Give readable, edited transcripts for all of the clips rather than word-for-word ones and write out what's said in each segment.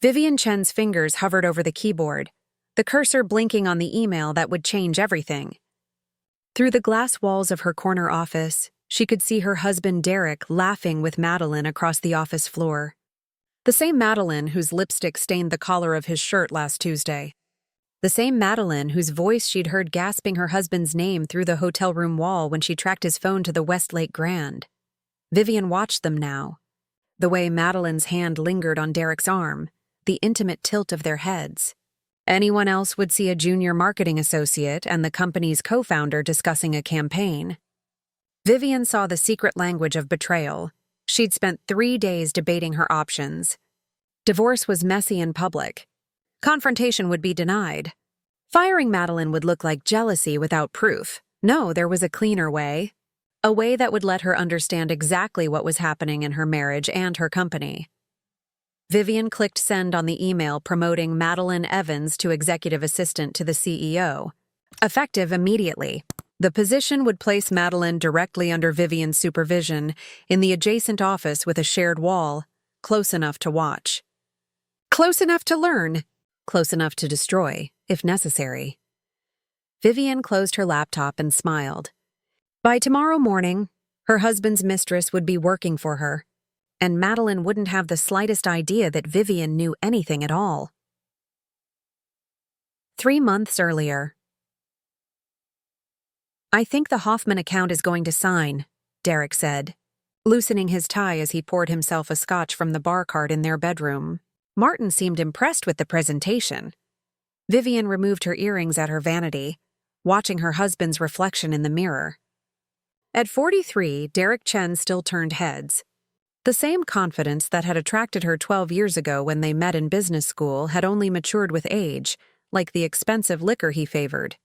Vivian Chen's fingers hovered over the keyboard, the cursor blinking on the email that would change everything. Through the glass walls of her corner office, she could see her husband Derek laughing with Madeline across the office floor. The same Madeline whose lipstick stained the collar of his shirt last Tuesday. The same Madeline whose voice she'd heard gasping her husband's name through the hotel room wall when she tracked his phone to the Westlake Grand. Vivian watched them now. The way Madeline's hand lingered on Derek's arm, the intimate tilt of their heads. Anyone else would see a junior marketing associate and the company's co-founder discussing a campaign. Vivian saw the secret language of betrayal. She'd spent 3 days debating her options. Divorce was messy in public. Confrontation would be denied. Firing Madeline would look like jealousy without proof. No, there was a cleaner way. A way that would let her understand exactly what was happening in her marriage and her company. Vivian clicked send on the email promoting Madeline Evans to executive assistant to the CEO. Effective immediately. The position would place Madeline directly under Vivian's supervision in the adjacent office with a shared wall, close enough to watch. Close enough to learn. Close enough to destroy, if necessary. Vivian closed her laptop and smiled. By tomorrow morning, her husband's mistress would be working for her, and Madeline wouldn't have the slightest idea that Vivian knew anything at all. 3 months earlier. "I think the Hoffman account is going to sign," Derek said, loosening his tie as he poured himself a scotch from the bar cart in their bedroom. Martin seemed impressed with the presentation. Vivian removed her earrings at her vanity, watching her husband's reflection in the mirror. At 43, Derek Chen still turned heads. The same confidence that had attracted her 12 years ago when they met in business school had only matured with age, like the expensive liquor he favored.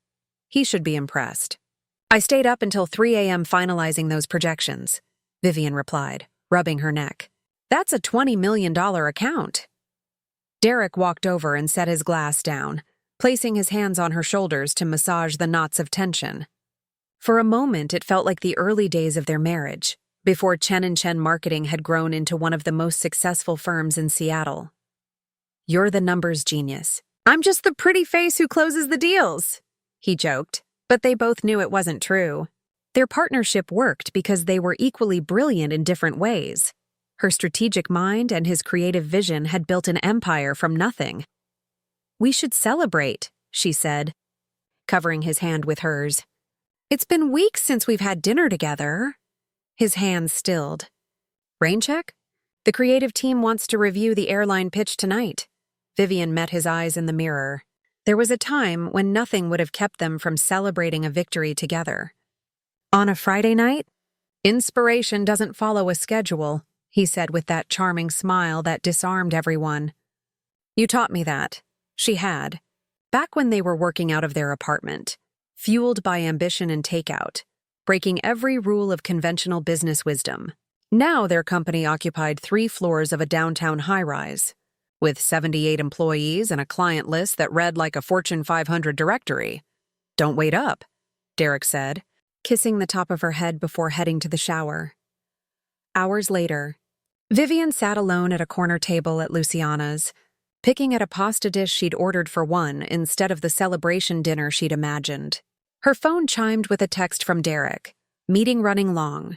He should be impressed. "I stayed up until 3 a.m. finalizing those projections," Vivian replied, rubbing her neck. "That's a $20 million account." Derek walked over and set his glass down, placing his hands on her shoulders to massage the knots of tension. For a moment, it felt like the early days of their marriage, before Chen & Chen Marketing had grown into one of the most successful firms in Seattle. "You're the numbers genius. I'm just the pretty face who closes the deals," he joked, but they both knew it wasn't true. Their partnership worked because they were equally brilliant in different ways. Her strategic mind and his creative vision had built an empire from nothing. "We should celebrate," she said, covering his hand with hers. "It's been weeks since we've had dinner together." His hands stilled. "Rain check? The creative team wants to review the airline pitch tonight." Vivian met his eyes in the mirror. There was a time when nothing would have kept them from celebrating a victory together. "On a Friday night? Inspiration doesn't follow a schedule," he said with that charming smile that disarmed everyone. "You taught me that." She had. Back when they were working out of their apartment, fueled by ambition and takeout, breaking every rule of conventional business wisdom. Now their company occupied 3 floors of a downtown high-rise, with 78 employees and a client list that read like a Fortune 500 directory. "Don't wait up," Derek said, kissing the top of her head before heading to the shower. Hours later, Vivian sat alone at a corner table at Luciana's, picking at a pasta dish she'd ordered for one instead of the celebration dinner she'd imagined. Her phone chimed with a text from Derek. "Meeting running long.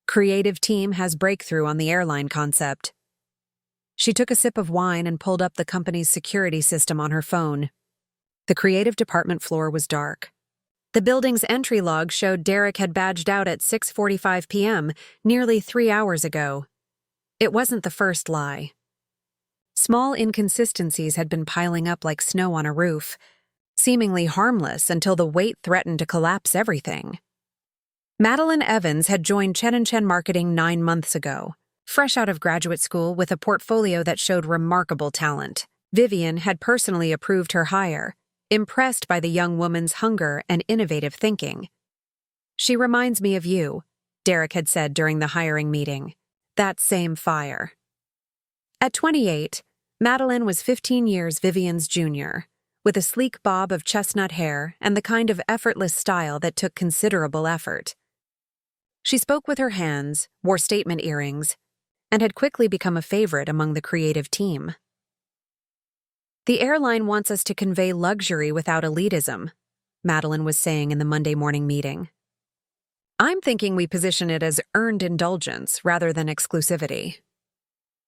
Creative team has breakthrough on the airline concept." She took a sip of wine and pulled up the company's security system on her phone. The creative department floor was dark. The building's entry log showed Derek had badged out at 6:45 p.m., nearly 3 hours ago. It wasn't the first lie. Small inconsistencies had been piling up like snow on a roof, seemingly harmless until the weight threatened to collapse everything. Madeline Evans had joined Chen & Chen Marketing 9 months ago, fresh out of graduate school with a portfolio that showed remarkable talent. Vivian had personally approved her hire, impressed by the young woman's hunger and innovative thinking. "She reminds me of you," Derek had said during the hiring meeting. "That same fire." At 28, Madeline was 15 years Vivian's junior, with a sleek bob of chestnut hair and the kind of effortless style that took considerable effort. She spoke with her hands, wore statement earrings, and had quickly become a favorite among the creative team. The airline wants us to convey luxury without elitism, Madeline was saying in the Monday morning meeting. I'm thinking we position it as earned indulgence rather than exclusivity.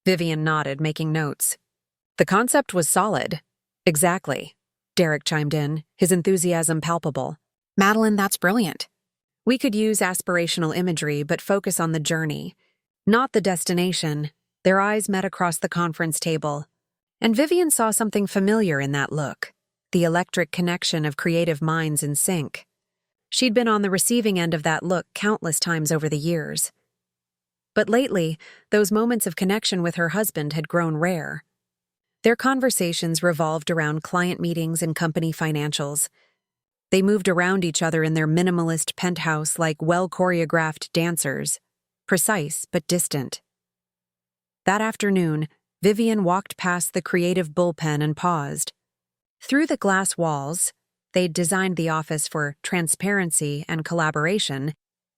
Vivian nodded, making notes. The concept was solid. Exactly. Derek chimed in, his enthusiasm palpable. Madeline, that's brilliant. We could use aspirational imagery but focus on the journey, not the destination. Their eyes met across the conference table, and Vivian saw something familiar in that look, the electric connection of creative minds in sync. She'd been on the receiving end of that look countless times over the years. But lately, those moments of connection with her husband had grown rare. Their conversations revolved around client meetings and company financials. They moved around each other in their minimalist penthouse like well-choreographed dancers, precise but distant. That afternoon, Vivian walked past the creative bullpen and paused. Through the glass walls, they'd designed the office for transparency and collaboration,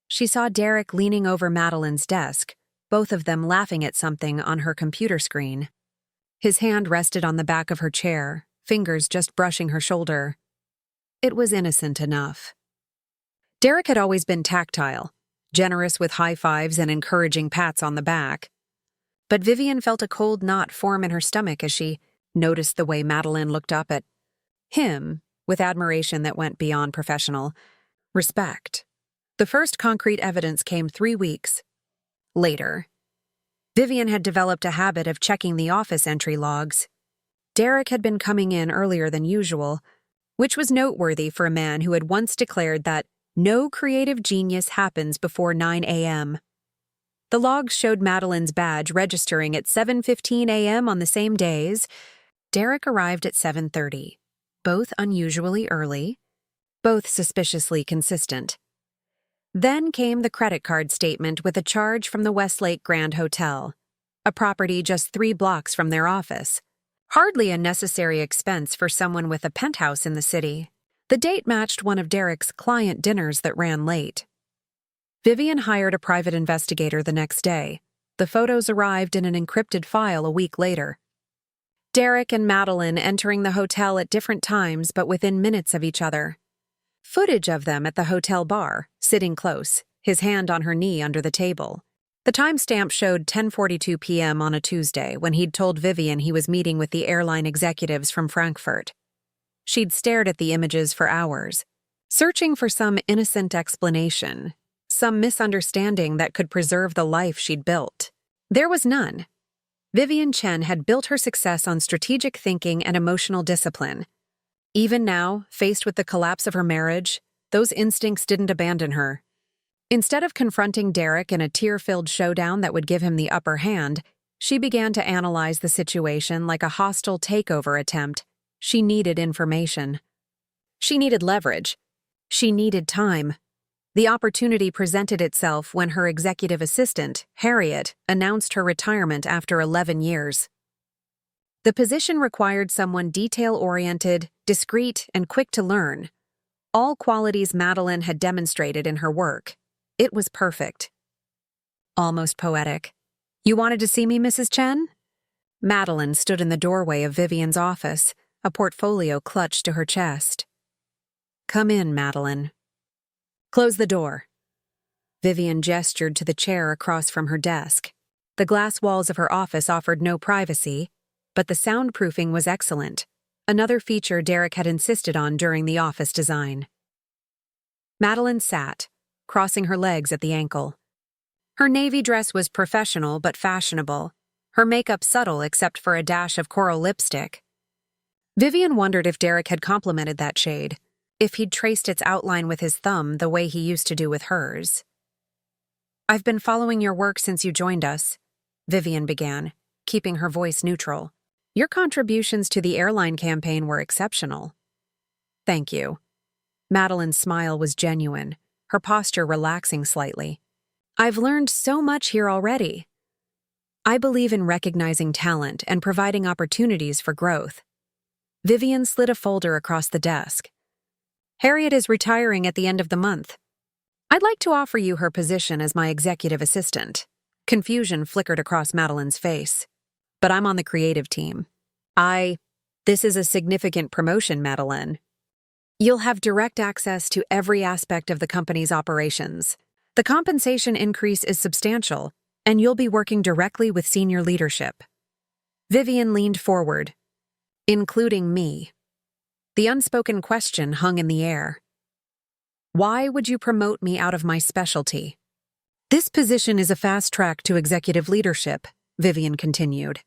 she saw Derek leaning over Madeline's desk, both of them laughing at something on her computer screen. His hand rested on the back of her chair, fingers just brushing her shoulder. It was innocent enough. Derek had always been tactile, generous with high fives and encouraging pats on the back. But Vivian felt a cold knot form in her stomach as she noticed the way Madeline looked up at him with admiration that went beyond professional. Respect. The first concrete evidence came 3 weeks later. Vivian had developed a habit of checking the office entry logs. Derek had been coming in earlier than usual, which was noteworthy for a man who had once declared that no creative genius happens before 9 a.m. The logs showed Madeline's badge registering at 7:15 a.m. on the same days. Derek arrived at 7:30, both unusually early, both suspiciously consistent. Then came the credit card statement with a charge from the Westlake Grand Hotel, a property just 3 blocks from their office. Hardly a necessary expense for someone with a penthouse in the city. The date matched one of Derek's client dinners that ran late. Vivian hired a private investigator the next day. The photos arrived in an encrypted file a week later. Derek and Madeline entering the hotel at different times but within minutes of each other. Footage of them at the hotel bar, sitting close, his hand on her knee under the table. The timestamp showed 10:42 p.m. on a Tuesday when he'd told Vivian he was meeting with the airline executives from Frankfurt. She'd stared at the images for hours, searching for some innocent explanation, some misunderstanding that could preserve the life she'd built. There was none. Vivian Chen had built her success on strategic thinking and emotional discipline. Even now, faced with the collapse of her marriage, those instincts didn't abandon her. Instead of confronting Derek in a tear-filled showdown that would give him the upper hand, she began to analyze the situation like a hostile takeover attempt. She needed information. She needed leverage. She needed time. The opportunity presented itself when her executive assistant, Harriet, announced her retirement after 11 years. The position required someone detail-oriented, discreet, and quick to learn. All qualities Madeline had demonstrated in her work. It was perfect. Almost poetic. "You wanted to see me, Mrs. Chen?" Madeline stood in the doorway of Vivian's office, a portfolio clutched to her chest. "Come in, Madeline." "Close the door." Vivian gestured to the chair across from her desk. The glass walls of her office offered no privacy, but the soundproofing was excellent, another feature Derek had insisted on during the office design. Madeline sat, crossing her legs at the ankle. Her navy dress was professional but fashionable, her makeup subtle except for a dash of coral lipstick. Vivian wondered if Derek had complimented that shade, if he'd traced its outline with his thumb the way he used to do with hers. "I've been following your work since you joined us," Vivian began, keeping her voice neutral. "Your contributions to the airline campaign were exceptional." "Thank you." Madeline's smile was genuine, her posture relaxing slightly. "I've learned so much here already. I believe in recognizing talent and providing opportunities for growth." Vivian slid a folder across the desk. "Harriet is retiring at the end of the month. I'd like to offer you her position as my executive assistant." Confusion flickered across Madeline's face. "But I'm on the creative team. This is a significant promotion, Madeline. You'll have direct access to every aspect of the company's operations. The compensation increase is substantial, and you'll be working directly with senior leadership. Vivian leaned forward, including me. The unspoken question hung in the air. Why would you promote me out of my specialty? This position is a fast track to executive leadership, Vivian continued.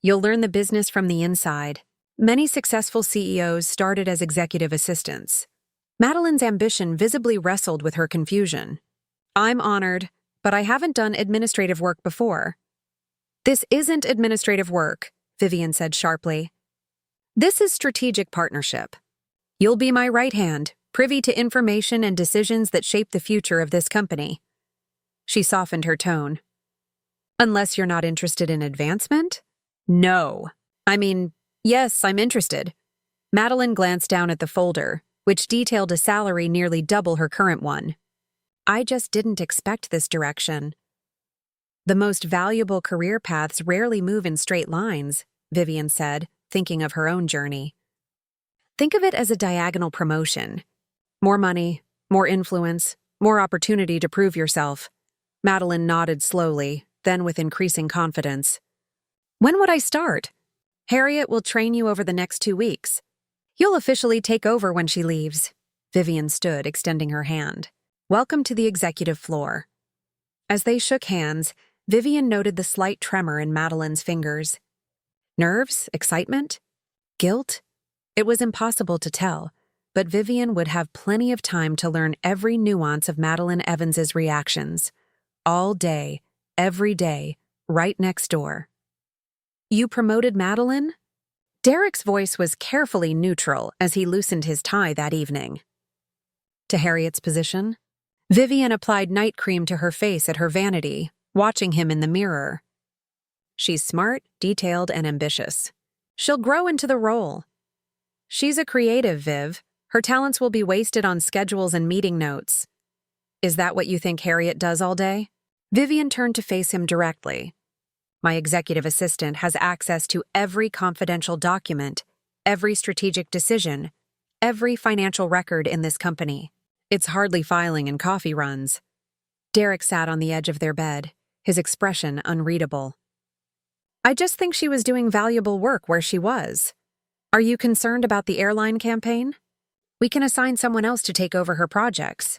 You'll learn the business from the inside. Many successful CEOs started as executive assistants. Madeline's ambition visibly wrestled with her confusion. I'm honored, but I haven't done administrative work before. This isn't administrative work, Vivian said sharply. This is strategic partnership. You'll be my right hand, privy to information and decisions that shape the future of this company. She softened her tone. Unless you're not interested in advancement? No. Yes, I'm interested. Madeline glanced down at the folder, which detailed a salary nearly double her current one. I just didn't expect this direction. The most valuable career paths rarely move in straight lines, Vivian said, thinking of her own journey. Think of it as a diagonal promotion. More money, more influence, more opportunity to prove yourself. Madeline nodded slowly, then with increasing confidence. When would I start? Harriet will train you over the next 2 weeks. You'll officially take over when she leaves. Vivian stood, extending her hand. Welcome to the executive floor. As they shook hands, Vivian noted the slight tremor in Madeline's fingers. Nerves? Excitement? Guilt? It was impossible to tell, but Vivian would have plenty of time to learn every nuance of Madeline Evans's reactions. All day, every day, right next door. You promoted Madeline? Derek's voice was carefully neutral as he loosened his tie that evening. To Harriet's position? Vivian applied night cream to her face at her vanity, watching him in the mirror. She's smart, detailed, and ambitious. She'll grow into the role. She's a creative, Viv. Her talents will be wasted on schedules and meeting notes. Is that what you think Harriet does all day? Vivian turned to face him directly. My executive assistant has access to every confidential document, every strategic decision, every financial record in this company. It's hardly filing and coffee runs. Derek sat on the edge of their bed, his expression unreadable. I just think she was doing valuable work where she was. Are you concerned about the airline campaign? We can assign someone else to take over her projects.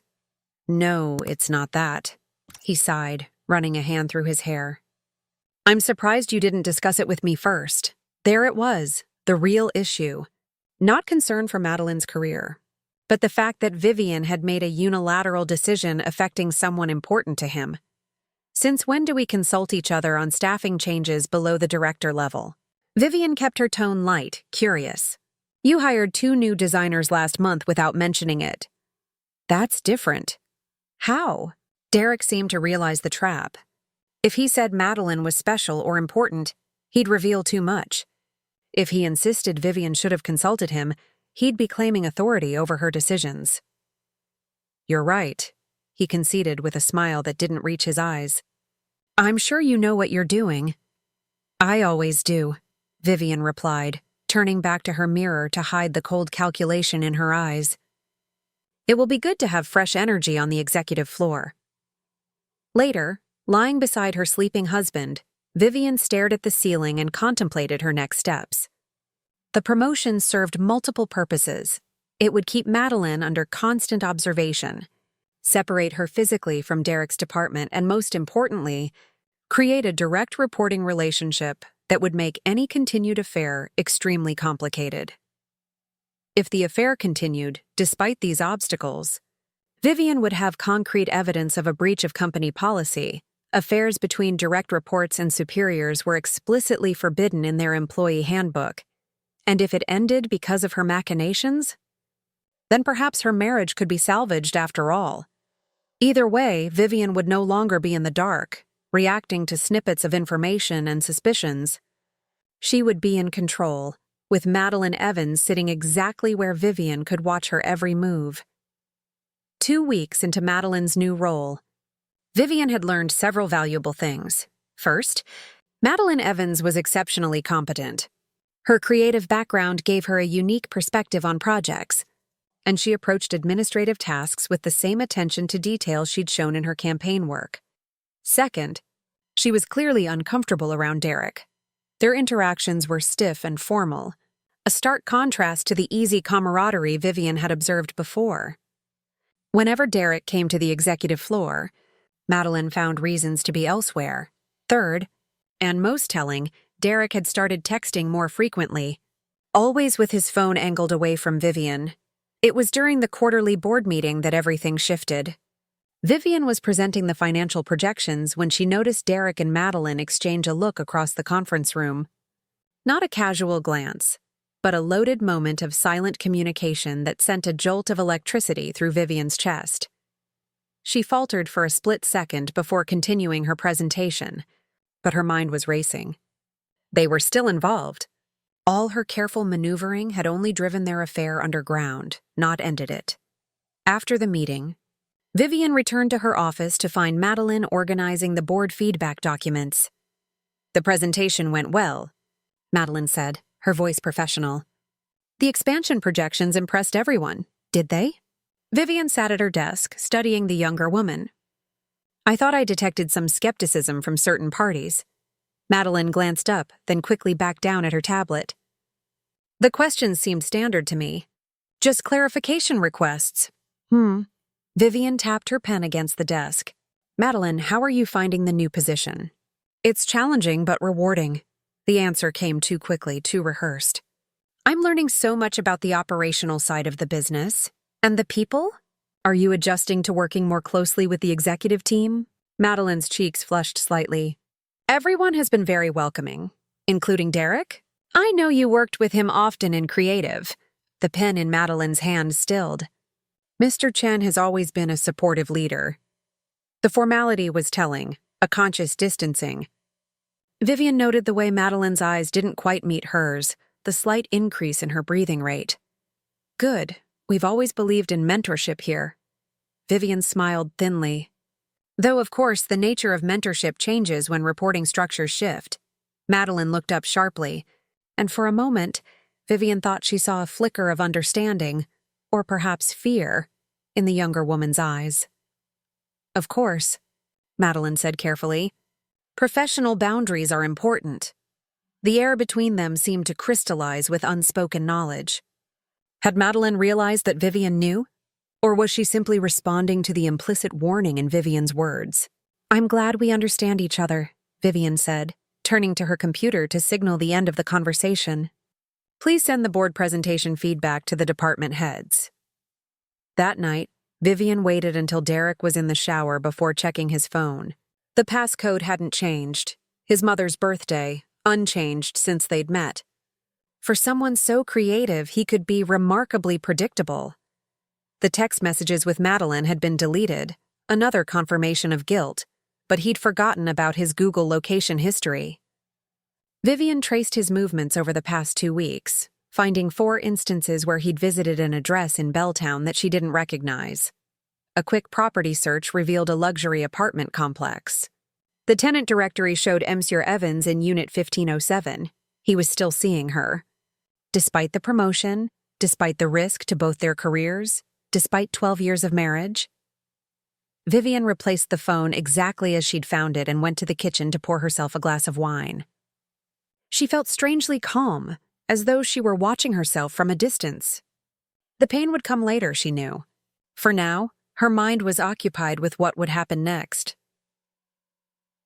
No, it's not that. He sighed, running a hand through his hair. I'm surprised you didn't discuss it with me first. There it was, the real issue. Not concern for Madeline's career, but the fact that Vivian had made a unilateral decision affecting someone important to him. Since when do we consult each other on staffing changes below the director level? Vivian kept her tone light, curious. You hired 2 new designers last month without mentioning it. That's different. How? Derek seemed to realize the trap. If he said Madeline was special or important, he'd reveal too much. If he insisted Vivian should have consulted him, he'd be claiming authority over her decisions. You're right, he conceded with a smile that didn't reach his eyes. I'm sure you know what you're doing. I always do, Vivian replied, turning back to her mirror to hide the cold calculation in her eyes. It will be good to have fresh energy on the executive floor. Later, lying beside her sleeping husband, Vivian stared at the ceiling and contemplated her next steps. The promotion served multiple purposes. It would keep Madeline under constant observation, separate her physically from Derek's department, and most importantly, create a direct reporting relationship that would make any continued affair extremely complicated. If the affair continued, despite these obstacles, Vivian would have concrete evidence of a breach of company policy. Affairs between direct reports and superiors were explicitly forbidden in their employee handbook. And if it ended because of her machinations, then perhaps her marriage could be salvaged after all. Either way, Vivian would no longer be in the dark, reacting to snippets of information and suspicions. She would be in control, with Madeline Evans sitting exactly where Vivian could watch her every move. 2 weeks into Madeline's new role, Vivian had learned several valuable things. First, Madeline Evans was exceptionally competent. Her creative background gave her a unique perspective on projects, and she approached administrative tasks with the same attention to detail she'd shown in her campaign work. Second, she was clearly uncomfortable around Derek. Their interactions were stiff and formal, a stark contrast to the easy camaraderie Vivian had observed before. Whenever Derek came to the executive floor, Madeline found reasons to be elsewhere. Third, and most telling, Derek had started texting more frequently, always with his phone angled away from Vivian. It was during the quarterly board meeting that everything shifted. Vivian was presenting the financial projections when she noticed Derek and Madeline exchange a look across the conference room. Not a casual glance, but a loaded moment of silent communication that sent a jolt of electricity through Vivian's chest. She faltered for a split second before continuing her presentation, but her mind was racing. They were still involved. All her careful maneuvering had only driven their affair underground, not ended it. After the meeting, Vivian returned to her office to find Madeline organizing the board feedback documents. "The presentation went well," Madeline said, her voice professional. "The expansion projections impressed everyone, did they?" Vivian sat at her desk, studying the younger woman. "I thought I detected some skepticism from certain parties." Madeline glanced up, then quickly back down at her tablet. "The questions seemed standard to me. Just clarification requests." Vivian tapped her pen against the desk. "Madeline, how are you finding the new position?" "It's challenging but rewarding." The answer came too quickly, too rehearsed. "I'm learning so much about the operational side of the business. And the people? Are you adjusting to working more closely with the executive team?" Madeline's cheeks flushed slightly. "Everyone has been very welcoming, including Derek. I know you worked with him often in creative." The pen in Madeline's hand stilled. "Mr. Chen has always been a supportive leader." The formality was telling, a conscious distancing. Vivian noted the way Madeline's eyes didn't quite meet hers, the slight increase in her breathing rate. "Good. We've always believed in mentorship here." Vivian smiled thinly. "Though, of course, the nature of mentorship changes when reporting structures shift." Madeline looked up sharply, and for a moment, Vivian thought she saw a flicker of understanding, or perhaps fear, in the younger woman's eyes. "Of course," Madeline said carefully. "Professional boundaries are important." The air between them seemed to crystallize with unspoken knowledge. Had Madeline realized that Vivian knew? Or was she simply responding to the implicit warning in Vivian's words? "I'm glad we understand each other," Vivian said, turning to her computer to signal the end of the conversation. "Please send the board presentation feedback to the department heads." That night, Vivian waited until Derek was in the shower before checking his phone. The passcode hadn't changed. His mother's birthday, unchanged since they'd met. For someone so creative, he could be remarkably predictable. The text messages with Madeline had been deleted, another confirmation of guilt, but he'd forgotten about his Google location history. Vivian traced his movements over the past 2 weeks, finding 4 instances where he'd visited an address in Belltown that she didn't recognize. A quick property search revealed a luxury apartment complex. The tenant directory showed Monsieur Evans in Unit 1507. He was still seeing her. Despite the promotion, despite the risk to both their careers, despite 12 years of marriage. Vivian replaced the phone exactly as she'd found it and went to the kitchen to pour herself a glass of wine. She felt strangely calm, as though she were watching herself from a distance. The pain would come later, she knew. For now, her mind was occupied with what would happen next.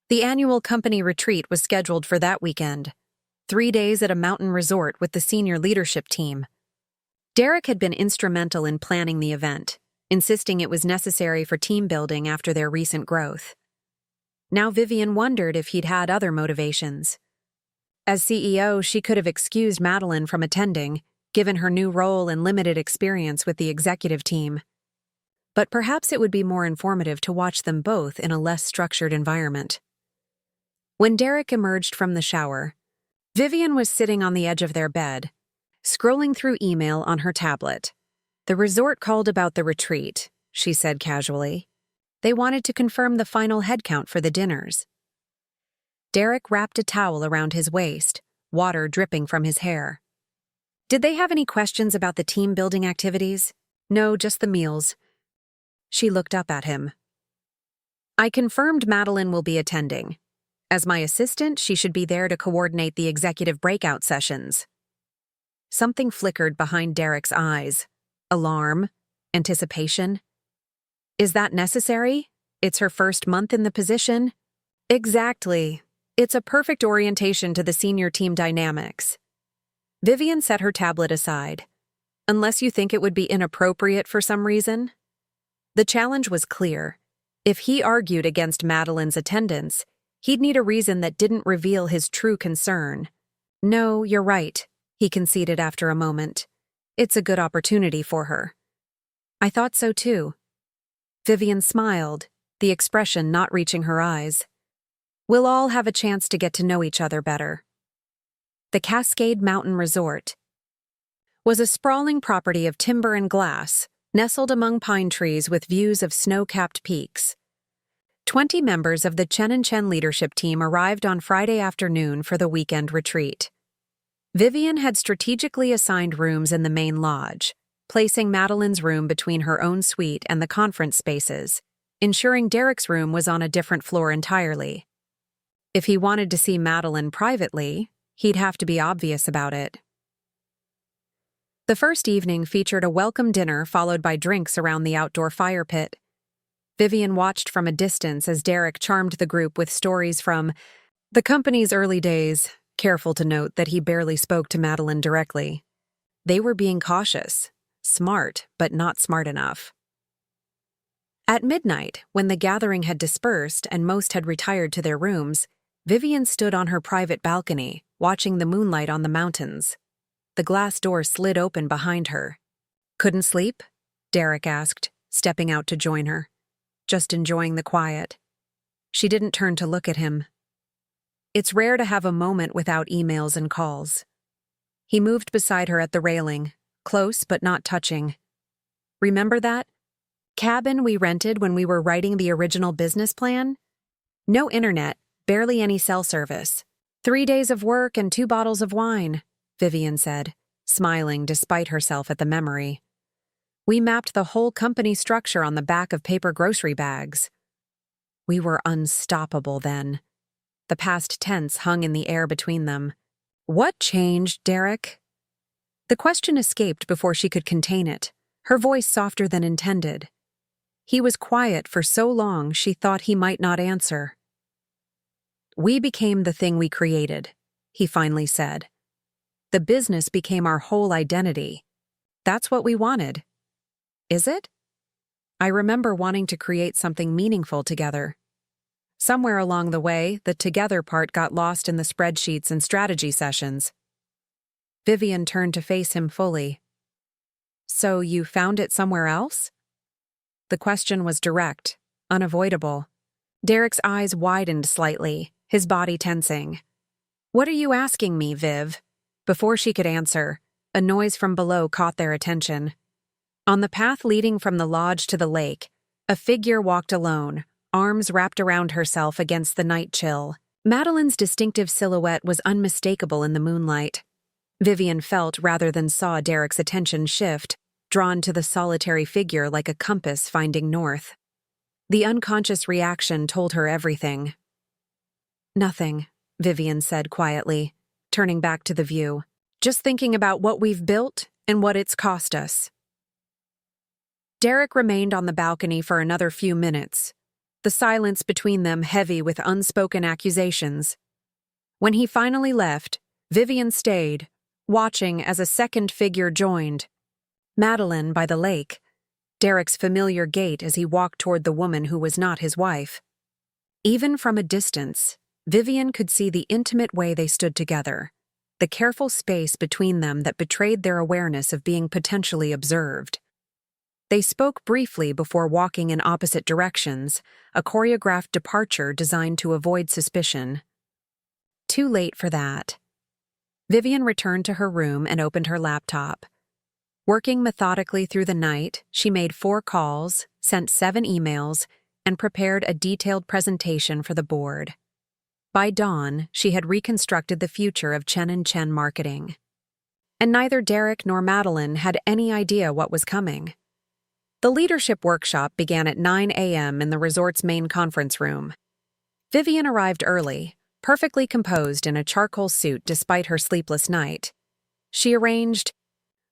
The annual company retreat was scheduled for that weekend, 3 days at a mountain resort with the senior leadership team. Derek had been instrumental in planning the event, insisting it was necessary for team building after their recent growth. Now Vivian wondered if he'd had other motivations. As CEO, she could have excused Madeline from attending, given her new role and limited experience with the executive team. But perhaps it would be more informative to watch them both in a less structured environment. When Derek emerged from the shower, Vivian was sitting on the edge of their bed, scrolling through email on her tablet. "The resort called about the retreat," she said casually. "They wanted to confirm the final headcount for the dinners." Derek wrapped a towel around his waist, water dripping from his hair. Did they have any questions about the team-building activities? No, just the meals. She looked up at him. I confirmed Madeline will be attending. As my assistant, she should be there to coordinate the executive breakout sessions. Something flickered behind Derek's eyes. Alarm? Anticipation? Is that necessary? It's her first month in the position? Exactly. It's a perfect orientation to the senior team dynamics. Vivian set her tablet aside. Unless you think it would be inappropriate for some reason? The challenge was clear. If he argued against Madeline's attendance, he'd need a reason that didn't reveal his true concern. No, you're right, he conceded after a moment. It's a good opportunity for her. I thought so too. Vivian smiled, the expression not reaching her eyes. We'll all have a chance to get to know each other better. The Cascade Mountain Resort was a sprawling property of timber and glass, nestled among pine trees with views of snow-capped peaks. 20 members of the Chen and Chen leadership team arrived on Friday afternoon for the weekend retreat. Vivian had strategically assigned rooms in the main lodge, placing Madeline's room between her own suite and the conference spaces, ensuring Derek's room was on a different floor entirely. If he wanted to see Madeline privately, he'd have to be obvious about it. The first evening featured a welcome dinner followed by drinks around the outdoor fire pit. Vivian watched from a distance as Derek charmed the group with stories from the company's early days, careful to note that he barely spoke to Madeline directly. They were being cautious, smart, but not smart enough. At midnight, when the gathering had dispersed and most had retired to their rooms, Vivian stood on her private balcony, watching the moonlight on the mountains. The glass door slid open behind her. Couldn't sleep? Derek asked, stepping out to join her. Just enjoying the quiet. She didn't turn to look at him. It's rare to have a moment without emails and calls. He moved beside her at the railing, close but not touching. Remember that cabin we rented when we were writing the original business plan? No internet, barely any cell service. 3 days of work and 2 bottles of wine, Vivian said, smiling despite herself at the memory. We mapped the whole company structure on the back of paper grocery bags. We were unstoppable then. The past tense hung in the air between them. What changed, Derek? The question escaped before she could contain it, her voice softer than intended. He was quiet for so long she thought he might not answer. We became the thing we created, he finally said. The business became our whole identity. That's what we wanted. Is it? I remember wanting to create something meaningful together. Somewhere along the way, the together part got lost in the spreadsheets and strategy sessions. Vivian turned to face him fully. So you found it somewhere else? The question was direct, unavoidable. Derek's eyes widened slightly, his body tensing. What are you asking me, Viv? Before she could answer, a noise from below caught their attention. On the path leading from the lodge to the lake, a figure walked alone, arms wrapped around herself against the night chill. Madeline's distinctive silhouette was unmistakable in the moonlight. Vivian felt rather than saw Derek's attention shift, drawn to the solitary figure like a compass finding north. The unconscious reaction told her everything. Nothing, Vivian said quietly, turning back to the view. Just thinking about what we've built and what it's cost us. Derek remained on the balcony for another few minutes, the silence between them heavy with unspoken accusations. When he finally left, Vivian stayed, watching as a second figure joined. Madeline by the lake, Derek's familiar gait as he walked toward the woman who was not his wife. Even from a distance, Vivian could see the intimate way they stood together, the careful space between them that betrayed their awareness of being potentially observed. They spoke briefly before walking in opposite directions, a choreographed departure designed to avoid suspicion. Too late for that. Vivian returned to her room and opened her laptop. Working methodically through the night, she made 4 calls, sent 7 emails, and prepared a detailed presentation for the board. By dawn, she had reconstructed the future of Chen & Chen marketing. And neither Derek nor Madeline had any idea what was coming. The leadership workshop began at 9 a.m. in the resort's main conference room. Vivian arrived early, perfectly composed in a charcoal suit despite her sleepless night. She arranged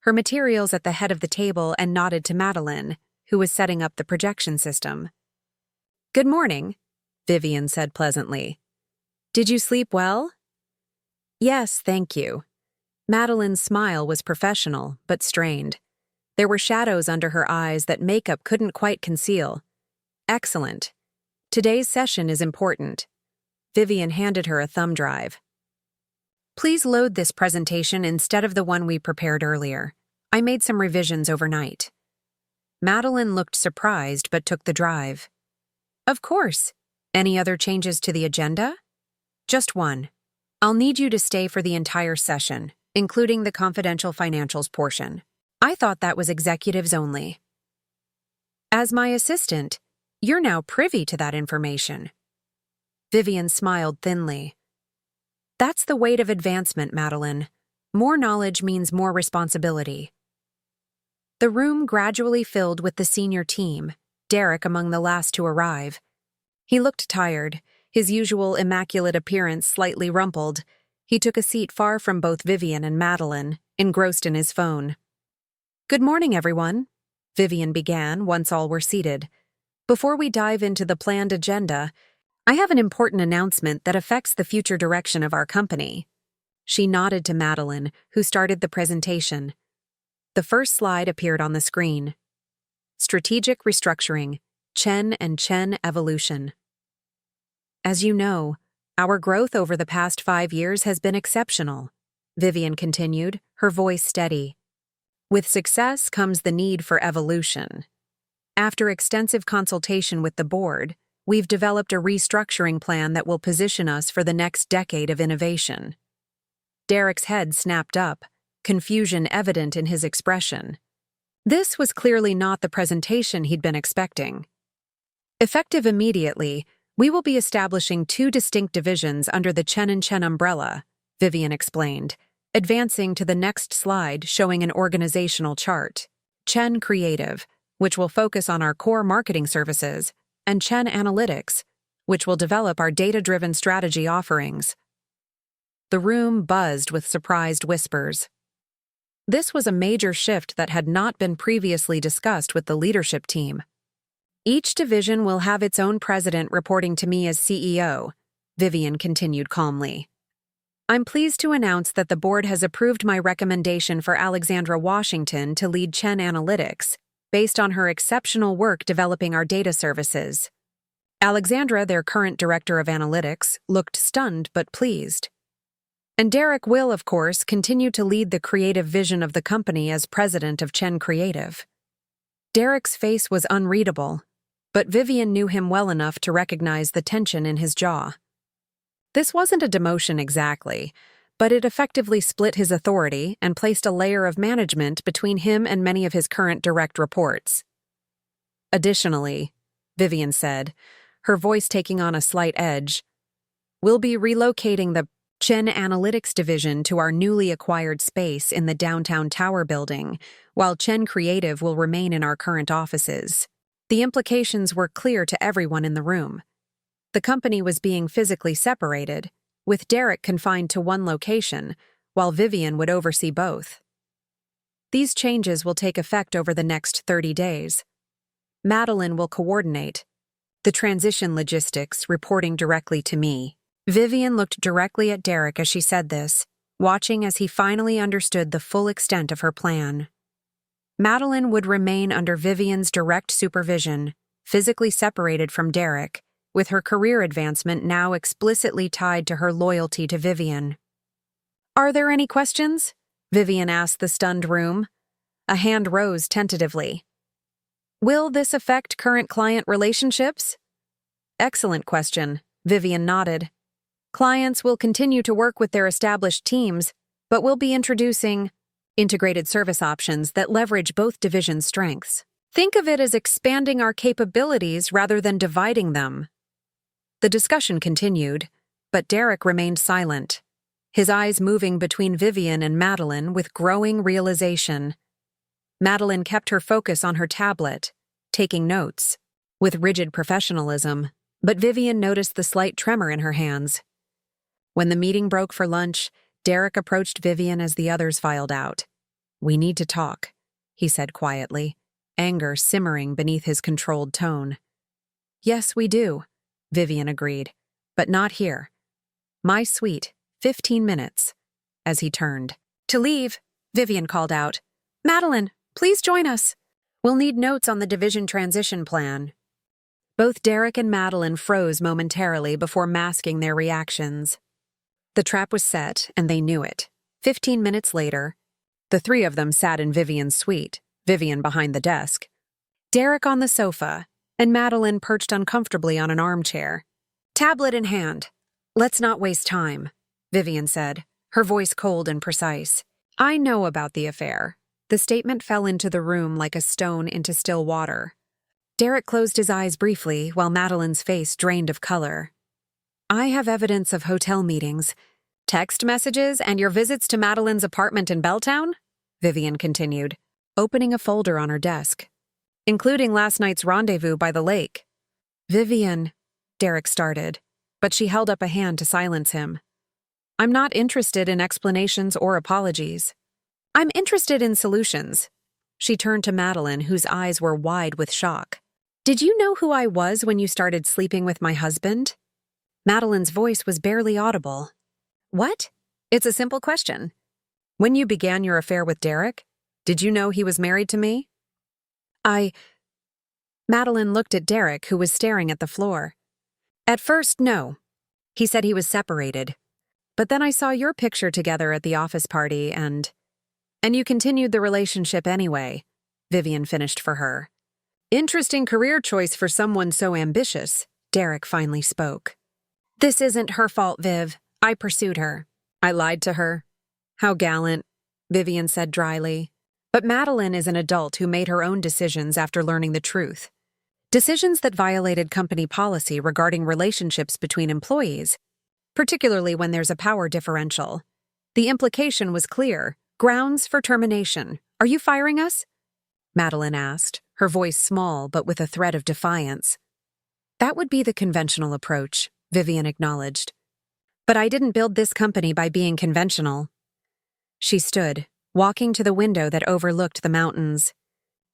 her materials at the head of the table and nodded to Madeline, who was setting up the projection system. "Good morning," Vivian said pleasantly. "Did you sleep well?" "Yes, thank you." Madeline's smile was professional, but strained. There were shadows under her eyes that makeup couldn't quite conceal. "Excellent. Today's session is important." Vivian handed her a thumb drive. "Please load this presentation instead of the one we prepared earlier. I made some revisions overnight." Madeline looked surprised but took the drive. "Of course. Any other changes to the agenda?" "Just one. I'll need you to stay for the entire session, including the confidential financials portion. I thought that was executives only." "As my assistant, you're now privy to that information." Vivian smiled thinly. "That's the weight of advancement, Madeline. More knowledge means more responsibility." The room gradually filled with the senior team, Derek among the last to arrive. He looked tired, his usual immaculate appearance slightly rumpled. He took a seat far from both Vivian and Madeline, engrossed in his phone. "Good morning, everyone," Vivian began once all were seated. "Before we dive into the planned agenda, I have an important announcement that affects the future direction of our company." She nodded to Madeline, who started the presentation. The first slide appeared on the screen. Strategic Restructuring, Chen & Chen Evolution. "As you know, our growth over the past 5 years has been exceptional," Vivian continued, her voice steady. "With success comes the need for evolution. After extensive consultation with the board, we've developed a restructuring plan that will position us for the next decade of innovation." Derek's head snapped up, confusion evident in his expression. This was clearly not the presentation he'd been expecting. "Effective immediately, we will be establishing 2 distinct divisions under the Chen & Chen umbrella," Vivian explained, advancing to the next slide showing an organizational chart. Chen Creative, which will focus on our core marketing services, and Chen Analytics, which will develop our data-driven strategy offerings. The room buzzed with surprised whispers. This was a major shift that had not been previously discussed with the leadership team. "Each division will have its own president reporting to me as CEO," Vivian continued calmly. "I'm pleased to announce that the board has approved my recommendation for Alexandra Washington to lead Chen Analytics, based on her exceptional work developing our data services." Alexandra, their current director of analytics, looked stunned but pleased. "And Derek will, of course, continue to lead the creative vision of the company as president of Chen Creative." Derek's face was unreadable, but Vivian knew him well enough to recognize the tension in his jaw. This wasn't a demotion exactly, but it effectively split his authority and placed a layer of management between him and many of his current direct reports. "Additionally," Vivian said, her voice taking on a slight edge, "we'll be relocating the Chen Analytics division to our newly acquired space in the downtown tower building, while Chen Creative will remain in our current offices." The implications were clear to everyone in the room. The company was being physically separated, with Derek confined to one location, while Vivian would oversee both. "These changes will take effect over the next 30 days. Madeline will coordinate the transition logistics, reporting directly to me." Vivian looked directly at Derek as she said this, watching as he finally understood the full extent of her plan. Madeline would remain under Vivian's direct supervision, physically separated from Derek, with her career advancement now explicitly tied to her loyalty to Vivian. "Are there any questions?" Vivian asked the stunned room. A hand rose tentatively. "Will this affect current client relationships?" "Excellent question," Vivian nodded. "Clients will continue to work with their established teams, but we'll be introducing integrated service options that leverage both divisions' strengths. Think of it as expanding our capabilities rather than dividing them." The discussion continued, But Derek remained silent, his eyes moving between Vivian and Madeline with growing realization. Madeline kept her focus on her tablet, taking notes, with rigid professionalism, but Vivian noticed the slight tremor in her hands. When the meeting broke for lunch, Derek approached Vivian as the others filed out. "We need to talk," he said quietly, anger simmering beneath his controlled tone. "Yes, we do," Vivian agreed, "but not here. My suite, 15 minutes." As he turned to leave, Vivian called out, "Madeline, please join us. We'll need notes on the division transition plan." Both Derek and Madeline froze momentarily before masking their reactions. The trap was set, and they knew it. 15 minutes later, the three of them sat in Vivian's suite, Vivian behind the desk, Derek on the sofa, and Madeline perched uncomfortably on an armchair, tablet in hand. "Let's not waste time," Vivian said, her voice cold and precise. "I know about the affair." The statement fell into the room like a stone into still water. Derek closed his eyes briefly while Madeline's face drained of color. "I have evidence of hotel meetings, text messages, and your visits to Madeline's apartment in Belltown?" Vivian continued, opening a folder on her desk, "including last night's rendezvous by the lake." "Vivian," Derek started, but she held up a hand to silence him. "I'm not interested in explanations or apologies. I'm interested in solutions." She turned to Madeline, whose eyes were wide with shock. "Did you know who I was when you started sleeping with my husband?" Madeline's voice was barely audible. "What?" "It's a simple question. When you began your affair with Derek, did you know he was married to me?" Madeline looked at Derek, who was staring at the floor. "At first, no. He said he was separated. But then I saw your picture together at the office party and you continued the relationship anyway," Vivian finished for her. "Interesting career choice for someone so ambitious," Derek finally spoke. "This isn't her fault, Viv. I pursued her. I lied to her." "How gallant," Vivian said dryly. "But Madeline is an adult who made her own decisions after learning the truth. Decisions that violated company policy regarding relationships between employees, particularly when there's a power differential. The implication was clear. Grounds for termination. Are you firing us?" Madeline asked, her voice small but with a thread of defiance. "That would be the conventional approach," Vivian acknowledged. "But I didn't build this company by being conventional." She stood, walking to the window that overlooked the mountains.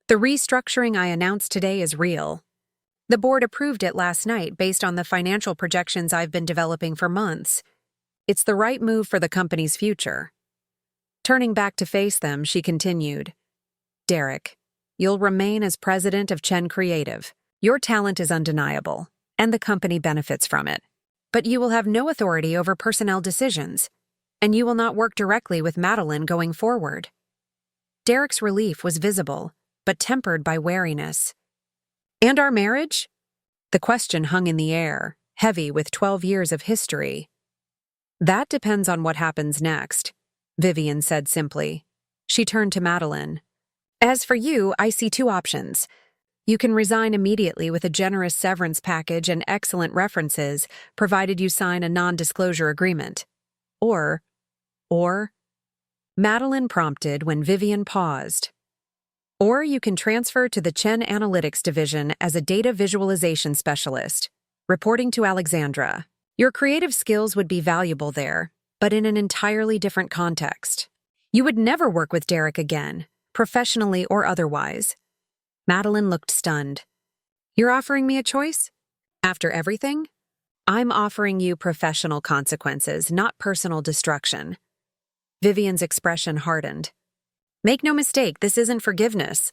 "The restructuring I announced today is real. The board approved it last night based on the financial projections I've been developing for months. It's the right move for the company's future." Turning back to face them, she continued, "Derek, you'll remain as president of Chen Creative. Your talent is undeniable, and the company benefits from it. But you will have no authority over personnel decisions, and you will not work directly with Madeline going forward." Derek's relief was visible, but tempered by wariness. "And our marriage?" The question hung in the air, heavy with 12 years of history. "That depends on what happens next," Vivian said simply. She turned to Madeline. "As for you, I see two options. You can resign immediately with a generous severance package and excellent references, provided you sign a non-disclosure agreement. Or, Madeline prompted when Vivian paused. "Or you can transfer to the Chen Analytics Division as a data visualization specialist, reporting to Alexandra. Your creative skills would be valuable there, but in an entirely different context. You would never work with Derek again, professionally or otherwise." Madeline looked stunned. "You're offering me a choice? After everything?" "I'm offering you professional consequences, not personal destruction." Vivian's expression hardened. "Make no mistake, this isn't forgiveness.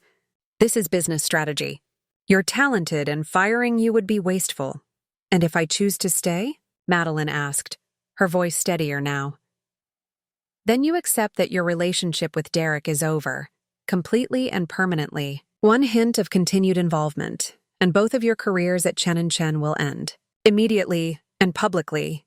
This is business strategy. You're talented, and firing you would be wasteful." "And if I choose to stay?" Madeline asked, her voice steadier now. "Then you accept that your relationship with Derek is over, completely and permanently. One hint of continued involvement, and both of your careers at Chen & Chen will end. Immediately and publicly."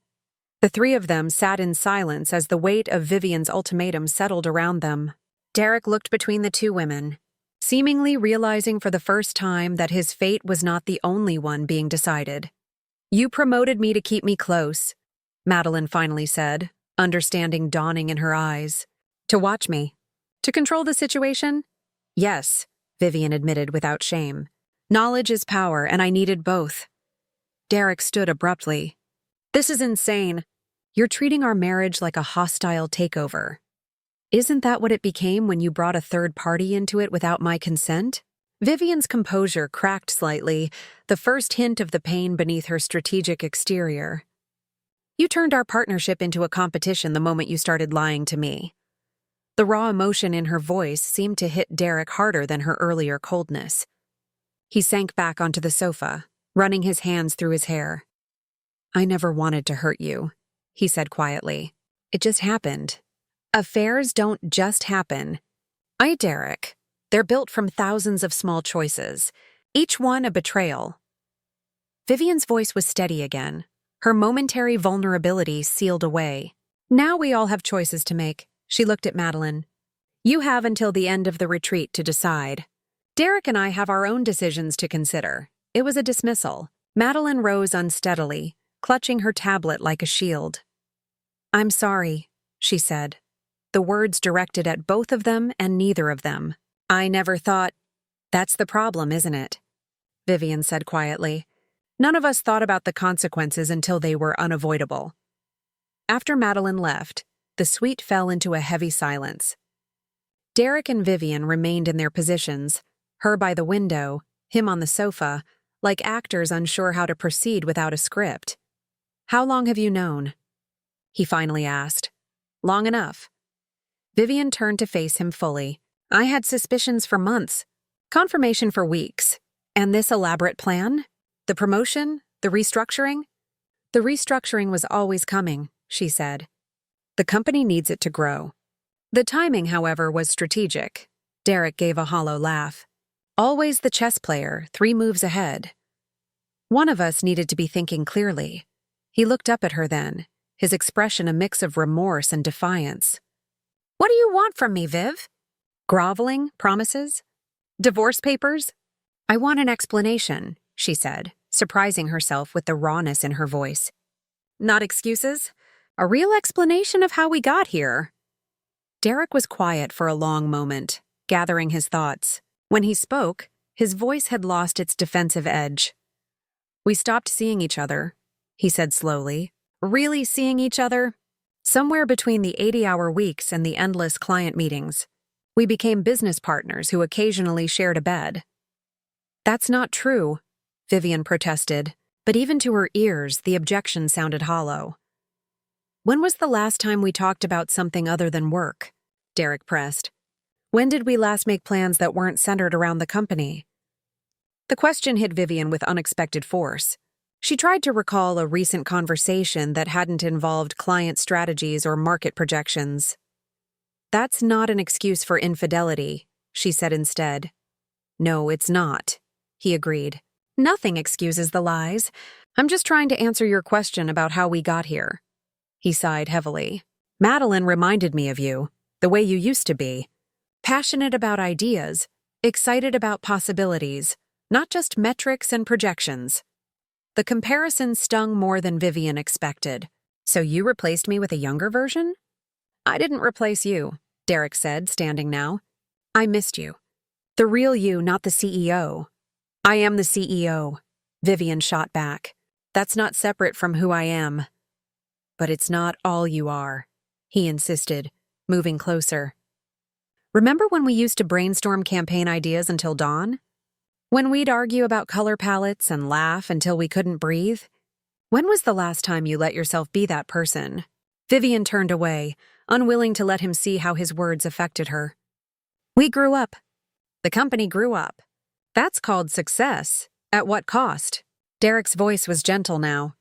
The three of them sat in silence as the weight of Vivian's ultimatum settled around them. Derek looked between the two women, seemingly realizing for the first time that his fate was not the only one being decided. "You promoted me to keep me close," Madeline finally said, understanding dawning in her eyes. To watch me. To control the situation? Yes, Vivian admitted without shame. Knowledge is power, and I needed both. Derek stood abruptly. This is insane. You're treating our marriage like a hostile takeover. Isn't that what it became when you brought a third party into it without my consent? Vivian's composure cracked slightly, the first hint of the pain beneath her strategic exterior. You turned our partnership into a competition the moment you started lying to me. The raw emotion in her voice seemed to hit Derek harder than her earlier coldness. He sank back onto the sofa, running his hands through his hair. I never wanted to hurt you, he said quietly. It just happened. Affairs don't just happen. Derek. They're built from thousands of small choices, each one a betrayal. Vivian's voice was steady again, her momentary vulnerability sealed away. Now we all have choices to make, she looked at Madeline. You have until the end of the retreat to decide. Derek and I have our own decisions to consider. It was a dismissal. Madeline rose unsteadily, clutching her tablet like a shield. I'm sorry, she said, the words directed at both of them and neither of them. I never thought. That's the problem, isn't it? Vivian said quietly. None of us thought about the consequences until they were unavoidable. After Madeline left, the suite fell into a heavy silence. Derek and Vivian remained in their positions, her by the window, him on the sofa, like actors unsure how to proceed without a script. How long have you known? He finally asked. Long enough. Vivian turned to face him fully. I had suspicions for months, confirmation for weeks. And this elaborate plan? The promotion? The restructuring? The restructuring was always coming, she said. The company needs it to grow. The timing, however, was strategic. Derek gave a hollow laugh. Always the chess player, 3 moves ahead. One of us needed to be thinking clearly. He looked up at her then, his expression a mix of remorse and defiance. What do you want from me, Viv? Groveling? Promises? Divorce papers? I want an explanation, she said, surprising herself with the rawness in her voice. Not excuses? A real explanation of how we got here. Derek was quiet for a long moment, gathering his thoughts. When he spoke, his voice had lost its defensive edge. We stopped seeing each other, he said slowly. Really seeing each other? Somewhere between the 80-hour weeks and the endless client meetings. We became business partners who occasionally shared a bed. That's not true, Vivian protested, but even to her ears, the objection sounded hollow. When was the last time we talked about something other than work? Derek pressed. When did we last make plans that weren't centered around the company? The question hit Vivian with unexpected force. She tried to recall a recent conversation that hadn't involved client strategies or market projections. That's not an excuse for infidelity, she said instead. No, it's not, he agreed. Nothing excuses the lies. I'm just trying to answer your question about how we got here. He sighed heavily. Madeline reminded me of you, the way you used to be. Passionate about ideas, excited about possibilities, not just metrics and projections. The comparison stung more than Vivian expected. So you replaced me with a younger version? I didn't replace you, Derek said, standing now. I missed you. The real you, not the CEO. I am the CEO, Vivian shot back. That's not separate from who I am. But it's not all you are, he insisted, moving closer. Remember when we used to brainstorm campaign ideas until dawn? When we'd argue about color palettes and laugh until we couldn't breathe? When was the last time you let yourself be that person? Vivian turned away, unwilling to let him see how his words affected her. We grew up. The company grew up. That's called success. At what cost? Derek's voice was gentle now.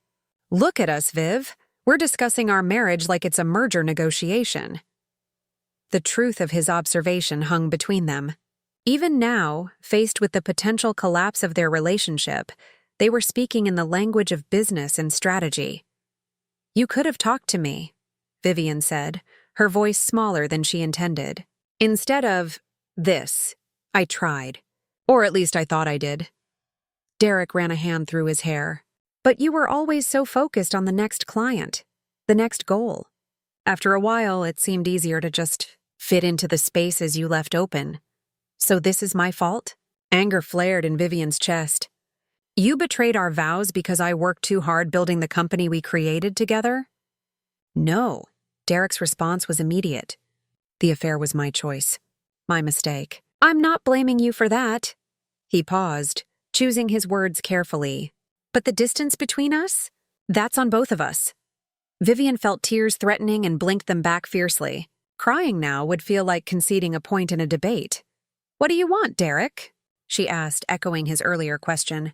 Look at us, Viv. We're discussing our marriage like it's a merger negotiation. The truth of his observation hung between them. Even now, faced with the potential collapse of their relationship, they were speaking in the language of business and strategy. You could have talked to me, Vivian said, her voice smaller than she intended. Instead of, this, I tried. Or at least I thought I did. Derek ran a hand through his hair. But you were always so focused on the next client. The next goal. After a while, it seemed easier to just fit into the spaces you left open. So this is my fault? Anger flared in Vivian's chest. You betrayed our vows because I worked too hard building the company we created together? No. Derek's response was immediate. The affair was my choice. My mistake. I'm not blaming you for that. He paused, choosing his words carefully. But the distance between us? That's on both of us. Vivian felt tears threatening and blinked them back fiercely. Crying now would feel like conceding a point in a debate. What do you want, Derek? She asked, echoing his earlier question.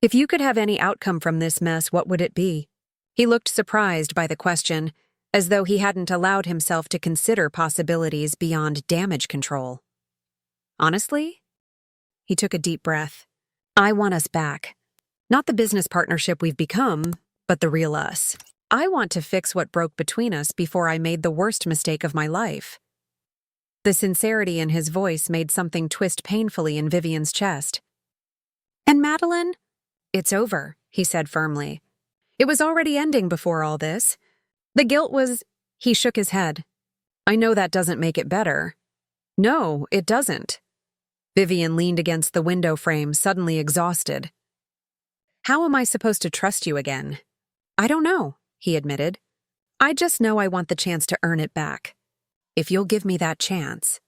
If you could have any outcome from this mess, what would it be? He looked surprised by the question, as though he hadn't allowed himself to consider possibilities beyond damage control. Honestly? He took a deep breath. I want us back. Not the business partnership we've become, but the real us. I want to fix what broke between us before I made the worst mistake of my life. The sincerity in his voice made something twist painfully in Vivian's chest. And Madeline? It's over, he said firmly. It was already ending before all this. The guilt was... He shook his head. I know that doesn't make it better. No, it doesn't. Vivian leaned against the window frame, suddenly exhausted. How am I supposed to trust you again? I don't know, he admitted. I just know I want the chance to earn it back. If you'll give me that chance.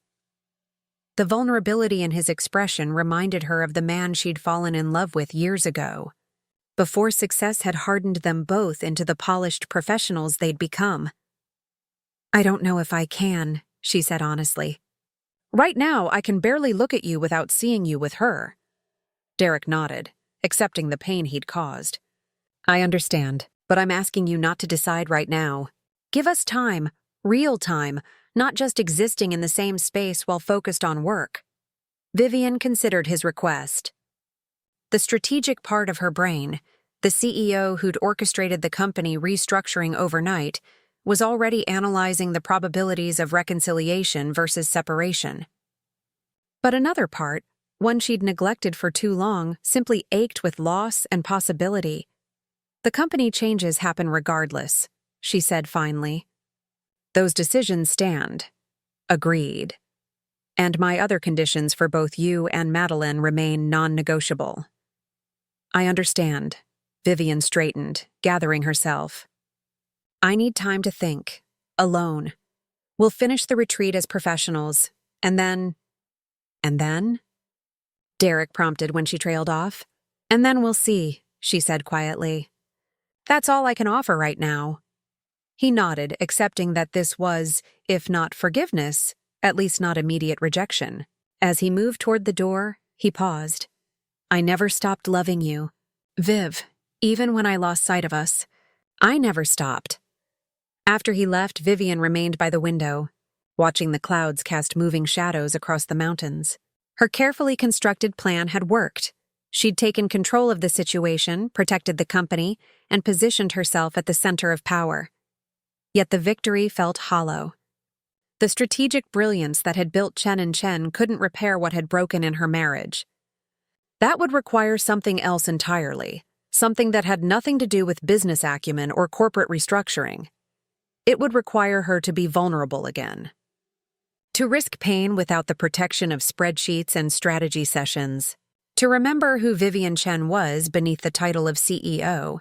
The vulnerability in his expression reminded her of the man she'd fallen in love with years ago, before success had hardened them both into the polished professionals they'd become. I don't know if I can, she said honestly. Right now, I can barely look at you without seeing you with her. Derek nodded, accepting the pain he'd caused. I understand, but I'm asking you not to decide right now. Give us time, real time, not just existing in the same space while focused on work. Vivian considered his request. The strategic part of her brain, the CEO who'd orchestrated the company restructuring overnight, was already analyzing the probabilities of reconciliation versus separation. But another part, one she'd neglected for too long, simply ached with loss and possibility. The company changes happen regardless, she said finally. Those decisions stand. Agreed. And my other conditions for both you and Madeline remain non-negotiable. I understand. Vivian straightened, gathering herself. I need time to think. Alone. We'll finish the retreat as professionals, and then... And then? Derek prompted when she trailed off. And then we'll see, she said quietly. That's all I can offer right now. He nodded, accepting that this was, if not forgiveness, at least not immediate rejection. As he moved toward the door, he paused. I never stopped loving you. Viv, even when I lost sight of us, I never stopped. After he left, Vivian remained by the window, watching the clouds cast moving shadows across the mountains. Her carefully constructed plan had worked. She'd taken control of the situation, protected the company, and positioned herself at the center of power. Yet the victory felt hollow. The strategic brilliance that had built Chen and Chen couldn't repair what had broken in her marriage. That would require something else entirely, something that had nothing to do with business acumen or corporate restructuring. It would require her to be vulnerable again. To risk pain without the protection of spreadsheets and strategy sessions. To remember who Vivian Chen was beneath the title of CEO.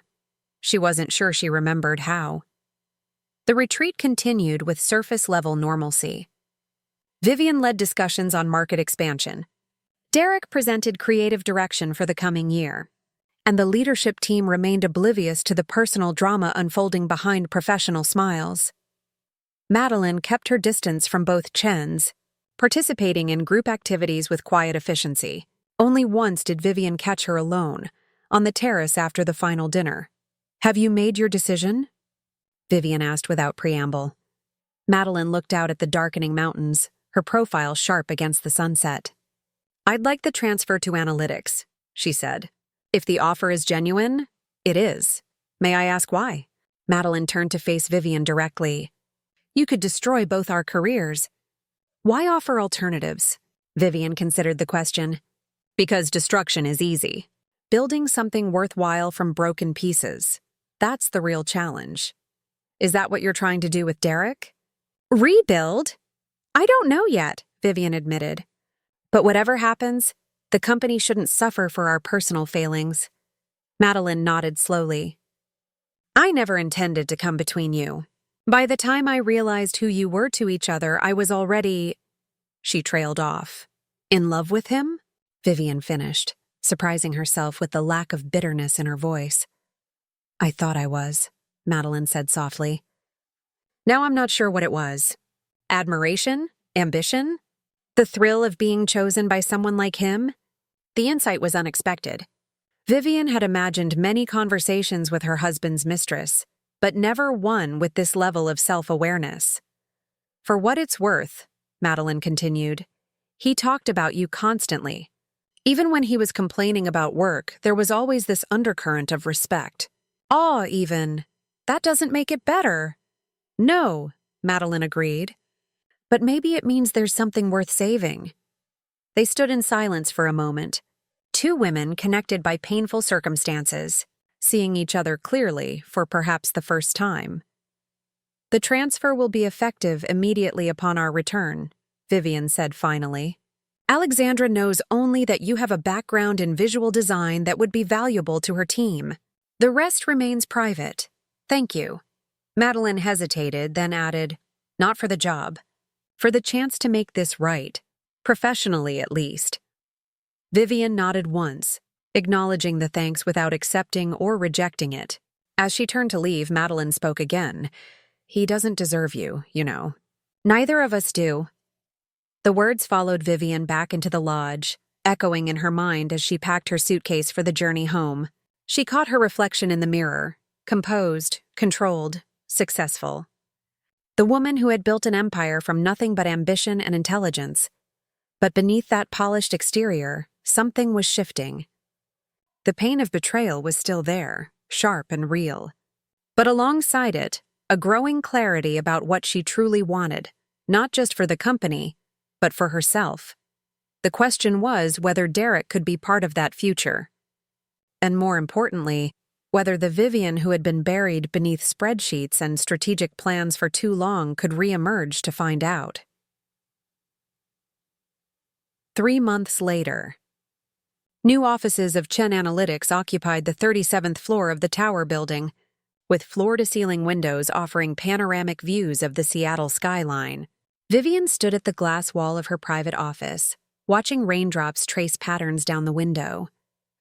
She wasn't sure she remembered how. The retreat continued with surface-level normalcy. Vivian led discussions on market expansion. Derek presented creative direction for the coming year. And the leadership team remained oblivious to the personal drama unfolding behind professional smiles. Madeline kept her distance from both Chens, participating in group activities with quiet efficiency. Only once did Vivian catch her alone, on the terrace after the final dinner. Have you made your decision? Vivian asked without preamble. Madeline looked out at the darkening mountains, her profile sharp against the sunset. I'd like the transfer to analytics, she said. If the offer is genuine, it is. May I ask why? Madeline turned to face Vivian directly. You could destroy both our careers. Why offer alternatives? Vivian considered the question. Because destruction is easy. Building something worthwhile from broken pieces. That's the real challenge. Is that what you're trying to do with Derek? Rebuild? I don't know yet, Vivian admitted. But whatever happens, the company shouldn't suffer for our personal failings. Madeline nodded slowly. I never intended to come between you. By the time I realized who you were to each other, I was already… She trailed off. In love with him? Vivian finished, surprising herself with the lack of bitterness in her voice. I thought I was, Madeline said softly. Now I'm not sure what it was. Admiration? Ambition? The thrill of being chosen by someone like him? The insight was unexpected. Vivian had imagined many conversations with her husband's mistress, but never one with this level of self-awareness. For what it's worth, Madeline continued, he talked about you constantly. Even when he was complaining about work, there was always this undercurrent of respect. Awe, even. That doesn't make it better. No, Madeline agreed. But maybe it means there's something worth saving. They stood in silence for a moment. Two women connected by painful circumstances, seeing each other clearly for perhaps the first time. The transfer will be effective immediately upon our return, Vivian said finally. Alexandra knows only that you have a background in visual design that would be valuable to her team. The rest remains private. Thank you. Madeline hesitated, then added, not for the job. For the chance to make this right, professionally at least. Vivian nodded once, acknowledging the thanks without accepting or rejecting it. As she turned to leave, Madeline spoke again. He doesn't deserve you, you know. Neither of us do. The words followed Vivian back into the lodge, echoing in her mind as she packed her suitcase for the journey home. She caught her reflection in the mirror, composed, controlled, successful. The woman who had built an empire from nothing but ambition and intelligence. But beneath that polished exterior, something was shifting. The pain of betrayal was still there, sharp and real. But alongside it, a growing clarity about what she truly wanted, not just for the company, but for herself. The question was whether Derek could be part of that future. And more importantly, whether the Vivian who had been buried beneath spreadsheets and strategic plans for too long could re-emerge to find out. 3 months later. New offices of Chen Analytics occupied the 37th floor of the tower building, with floor-to-ceiling windows offering panoramic views of the Seattle skyline. Vivian stood at the glass wall of her private office, watching raindrops trace patterns down the window.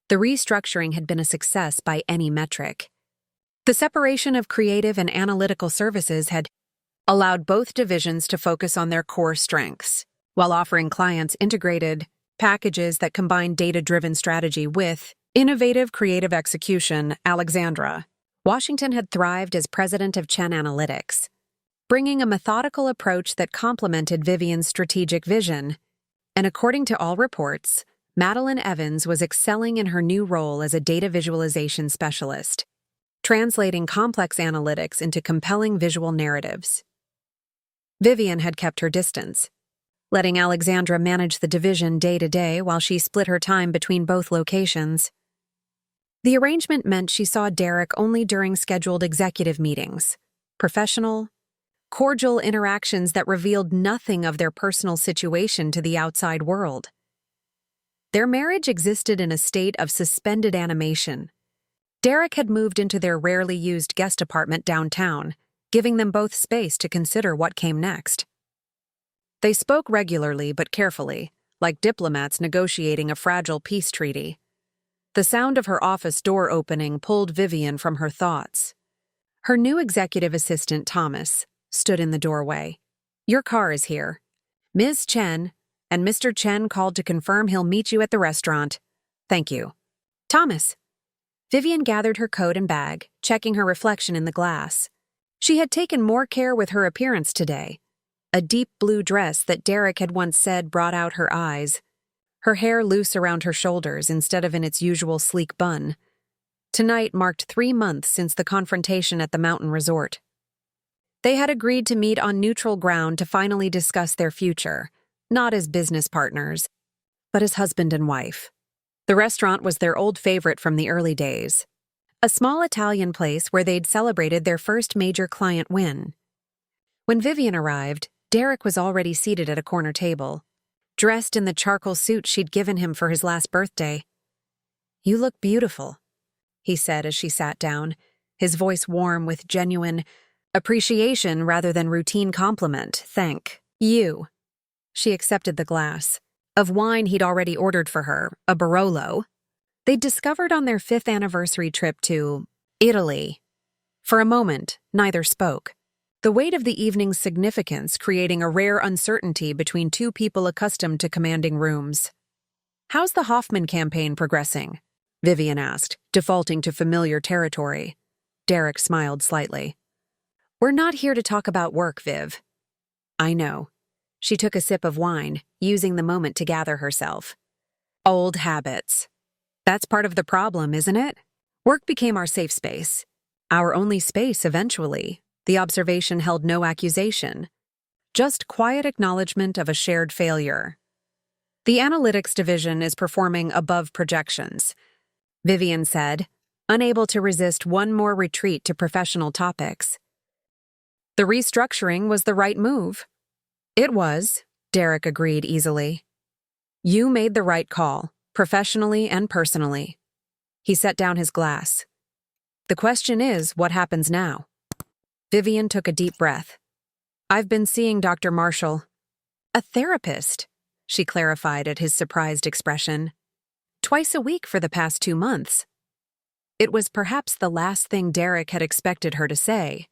The restructuring had been a success by any metric. The separation of creative and analytical services had allowed both divisions to focus on their core strengths, while offering clients integrated packages that combine data-driven strategy with innovative creative execution. Alexandra Washington had thrived as president of Chen Analytics, bringing a methodical approach that complemented Vivian's strategic vision. And according to all reports, Madeline Evans was excelling in her new role as a data visualization specialist, translating complex analytics into compelling visual narratives. Vivian had kept her distance, letting Alexandra manage the division day to day while she split her time between both locations. The arrangement meant she saw Derek only during scheduled executive meetings, professional, cordial interactions that revealed nothing of their personal situation to the outside world. Their marriage existed in a state of suspended animation. Derek had moved into their rarely used guest apartment downtown, giving them both space to consider what came next. They spoke regularly but carefully, like diplomats negotiating a fragile peace treaty. The sound of her office door opening pulled Vivian from her thoughts. Her new executive assistant, Thomas, stood in the doorway. Your car is here. Ms. Chen and Mr. Chen called to confirm he'll meet you at the restaurant. Thank you. Thomas. Vivian gathered her coat and bag, checking her reflection in the glass. She had taken more care with her appearance today. A deep blue dress that Derek had once said brought out her eyes. Her hair loose around her shoulders instead of in its usual sleek bun. Tonight marked 3 months since the confrontation at the mountain resort. They had agreed to meet on neutral ground to finally discuss their future, not as business partners, but as husband and wife. The restaurant was their old favorite from the early days, a small Italian place where they'd celebrated their first major client win. When Vivian arrived, Derek was already seated at a corner table, dressed in the charcoal suit she'd given him for his last birthday. "You look beautiful," he said as she sat down, his voice warm with genuine appreciation rather than routine compliment. "Thank you." She accepted the glass of wine he'd already ordered for her, a Barolo. They'd discovered on their 5th anniversary trip to Italy. For a moment, neither spoke, the weight of the evening's significance creating a rare uncertainty between two people accustomed to commanding rooms. "How's the Hoffman campaign progressing?" Vivian asked, defaulting to familiar territory. Derek smiled slightly. "We're not here to talk about work, Viv." "I know." She took a sip of wine, using the moment to gather herself. "Old habits. That's part of the problem, isn't it? Work became our safe space. Our only space, eventually." The observation held no accusation, just quiet acknowledgement of a shared failure. "The analytics division is performing above projections," Vivian said, unable to resist one more retreat to professional topics. "The restructuring was the right move." "It was," Derek agreed easily. "You made the right call, professionally and personally." He set down his glass. "The question is, what happens now?" Vivian took a deep breath. "I've been seeing Dr. Marshall." "A therapist," she clarified at his surprised expression. "Twice a week for the past 2 months." It was perhaps the last thing Derek had expected her to say.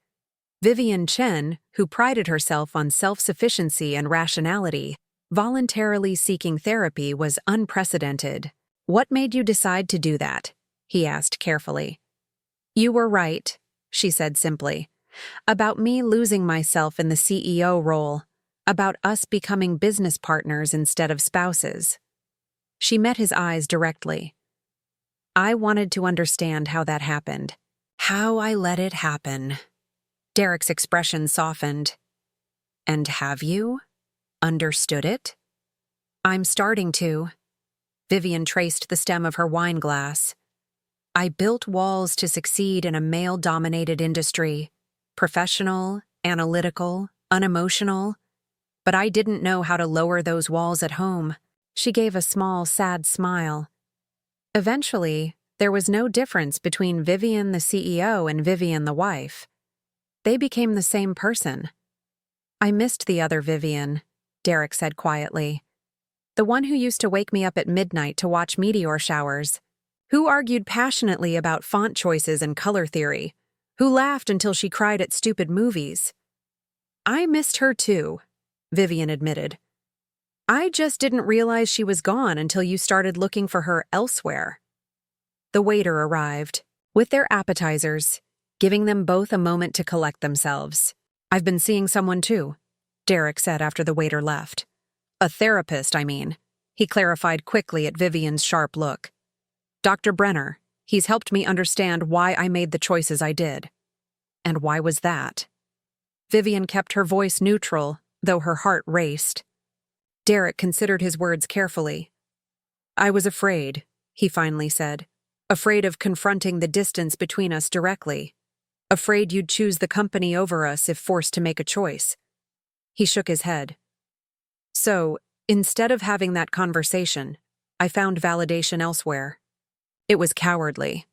Vivian Chen, who prided herself on self-sufficiency and rationality, voluntarily seeking therapy was unprecedented. "What made you decide to do that?" he asked carefully. "You were right," she said simply. "About me losing myself in the CEO role, about us becoming business partners instead of spouses." She met his eyes directly. "I wanted to understand how that happened. How I let it happen." Derek's expression softened. "And have you understood it?" "I'm starting to." Vivian traced the stem of her wine glass. "I built walls to succeed in a male-dominated industry. Professional, analytical, unemotional. But I didn't know how to lower those walls at home." She gave a small, sad smile. Eventually, there was no difference between Vivian the CEO and Vivian the wife. They became the same person. "I missed the other Vivian," Derek said quietly. "The one who used to wake me up at midnight to watch meteor showers. Who argued passionately about font choices and color theory. Who laughed until she cried at stupid movies." "I missed her too," Vivian admitted. "I just didn't realize she was gone until you started looking for her elsewhere." The waiter arrived, with their appetizers, giving them both a moment to collect themselves. "I've been seeing someone too," Derek said after the waiter left. "A therapist, I mean," he clarified quickly at Vivian's sharp look. "Dr. Brenner. He's helped me understand why I made the choices I did." "And why was that?" Vivian kept her voice neutral, though her heart raced. Derek considered his words carefully. "I was afraid," he finally said. "Afraid of confronting the distance between us directly. Afraid you'd choose the company over us if forced to make a choice." He shook his head. "So, instead of having that conversation, I found validation elsewhere. It was cowardly."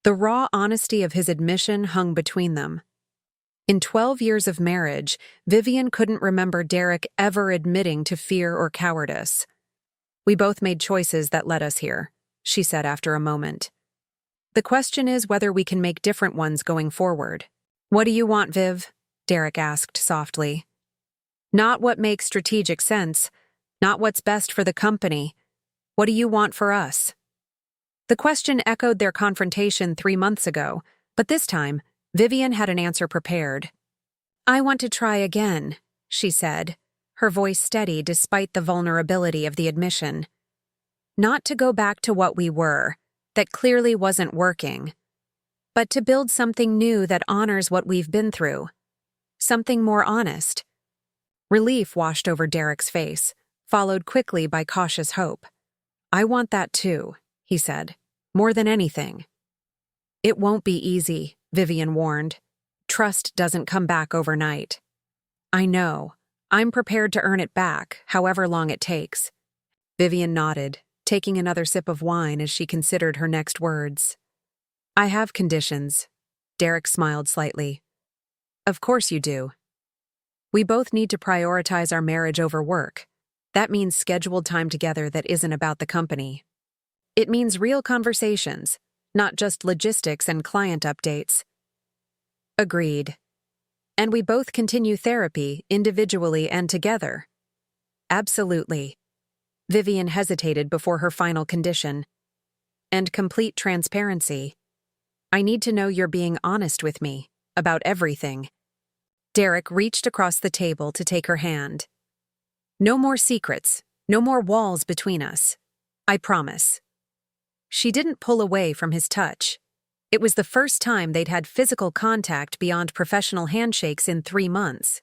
The raw honesty of his admission hung between them. In 12 years of marriage, Vivian couldn't remember Derek ever admitting to fear or cowardice. "We both made choices that led us here," she said after a moment. "The question is whether we can make different ones going forward." "What do you want, Viv?" Derek asked softly. "Not what makes strategic sense, not what's best for the company. What do you want for us?" The question echoed their confrontation 3 months ago, but this time, Vivian had an answer prepared. "I want to try again," she said, her voice steady despite the vulnerability of the admission. "Not to go back to what we were, that clearly wasn't working, but to build something new that honors what we've been through. Something more honest." Relief washed over Derek's face, followed quickly by cautious hope. "I want that too," he said. "More than anything." It won't be easy, Vivian warned. Trust doesn't come back overnight. I know. I'm prepared to earn it back, however long it takes. Vivian nodded, taking another sip of wine as she considered her next words. I have conditions. Derek smiled slightly. Of course you do. We both need to prioritize our marriage over work. That means scheduled time together that isn't about the company. It means real conversations, not just logistics and client updates. Agreed. And we both continue therapy, individually and together. Absolutely. Vivian hesitated before her final condition. And complete transparency. I need to know you're being honest with me, about everything. Derek reached across the table to take her hand. No more secrets, no more walls between us. I promise. She didn't pull away from his touch. It was the first time they'd had physical contact beyond professional handshakes in 3 months.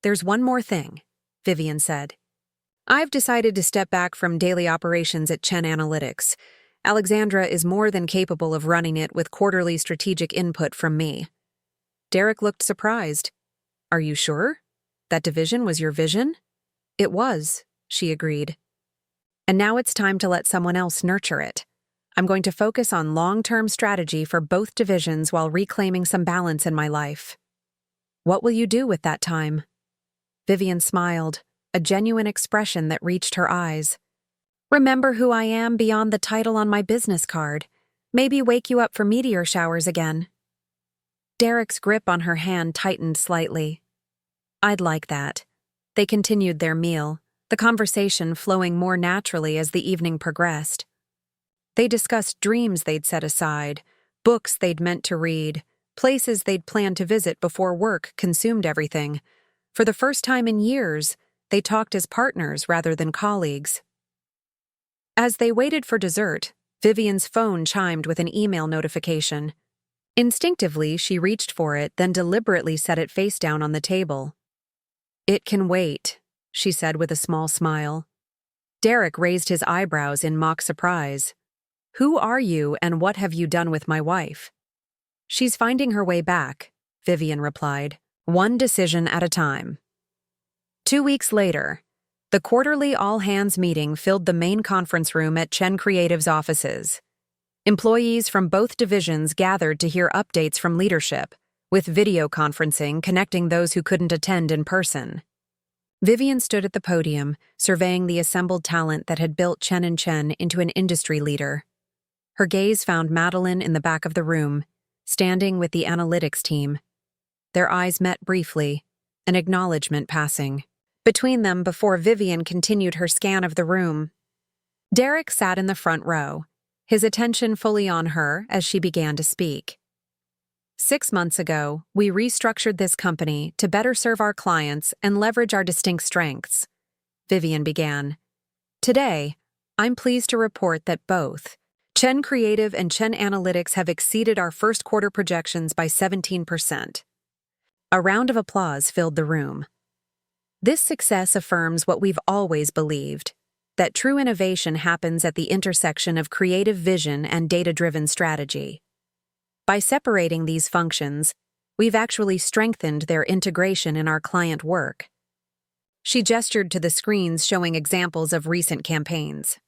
There's one more thing, Vivian said. I've decided to step back from daily operations at Chen Analytics. Alexandra is more than capable of running it with quarterly strategic input from me. Derek looked surprised. Are you sure? That division was your vision? It was, she agreed. And now it's time to let someone else nurture it. I'm going to focus on long-term strategy for both divisions while reclaiming some balance in my life. What will you do with that time? Vivian smiled, a genuine expression that reached her eyes. Remember who I am beyond the title on my business card. Maybe wake you up for meteor showers again. Derek's grip on her hand tightened slightly. I'd like that. They continued their meal, the conversation flowing more naturally as the evening progressed. They discussed dreams they'd set aside, books they'd meant to read, places they'd planned to visit before work consumed everything. For the first time in years, they talked as partners rather than colleagues. As they waited for dessert, Vivian's phone chimed with an email notification. Instinctively, she reached for it, then deliberately set it face down on the table. It can wait, she said with a small smile. Derek raised his eyebrows in mock surprise. Who are you and what have you done with my wife? She's finding her way back, Vivian replied, one decision at a time. 2 weeks later, the quarterly all-hands meeting filled the main conference room at Chen Creative's offices. Employees from both divisions gathered to hear updates from leadership, with video conferencing connecting those who couldn't attend in person. Vivian stood at the podium, surveying the assembled talent that had built Chen & Chen into an industry leader. Her gaze found Madeline in the back of the room, standing with the analytics team. Their eyes met briefly, an acknowledgement passing between them before Vivian continued her scan of the room. Derek sat in the front row, his attention fully on her as she began to speak. 6 months ago, we restructured this company to better serve our clients and leverage our distinct strengths, Vivian began. Today, I'm pleased to report that both Chen Creative and Chen Analytics have exceeded our first quarter projections by 17%. A round of applause filled the room. This success affirms what we've always believed, that true innovation happens at the intersection of creative vision and data-driven strategy. By separating these functions, we've actually strengthened their integration in our client work. She gestured to the screens showing examples of recent campaigns.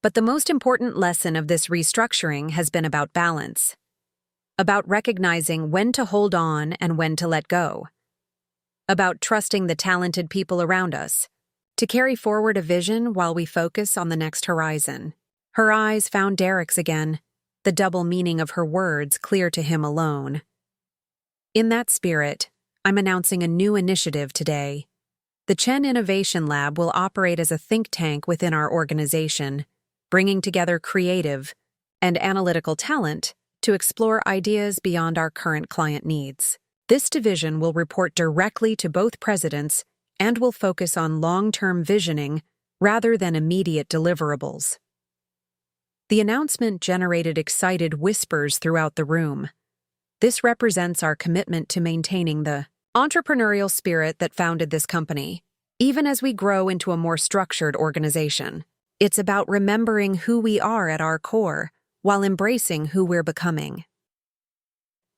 But the most important lesson of this restructuring has been about balance, about recognizing when to hold on and when to let go, about trusting the talented people around us, to carry forward a vision while we focus on the next horizon. Her eyes found Derek's again, the double meaning of her words clear to him alone. In that spirit, I'm announcing a new initiative today. The Chen Innovation Lab will operate as a think tank within our organization, bringing together creative and analytical talent to explore ideas beyond our current client needs. This division will report directly to both presidents and will focus on long-term visioning rather than immediate deliverables. The announcement generated excited whispers throughout the room. This represents our commitment to maintaining the entrepreneurial spirit that founded this company, even as we grow into a more structured organization. It's about remembering who we are at our core, while embracing who we're becoming.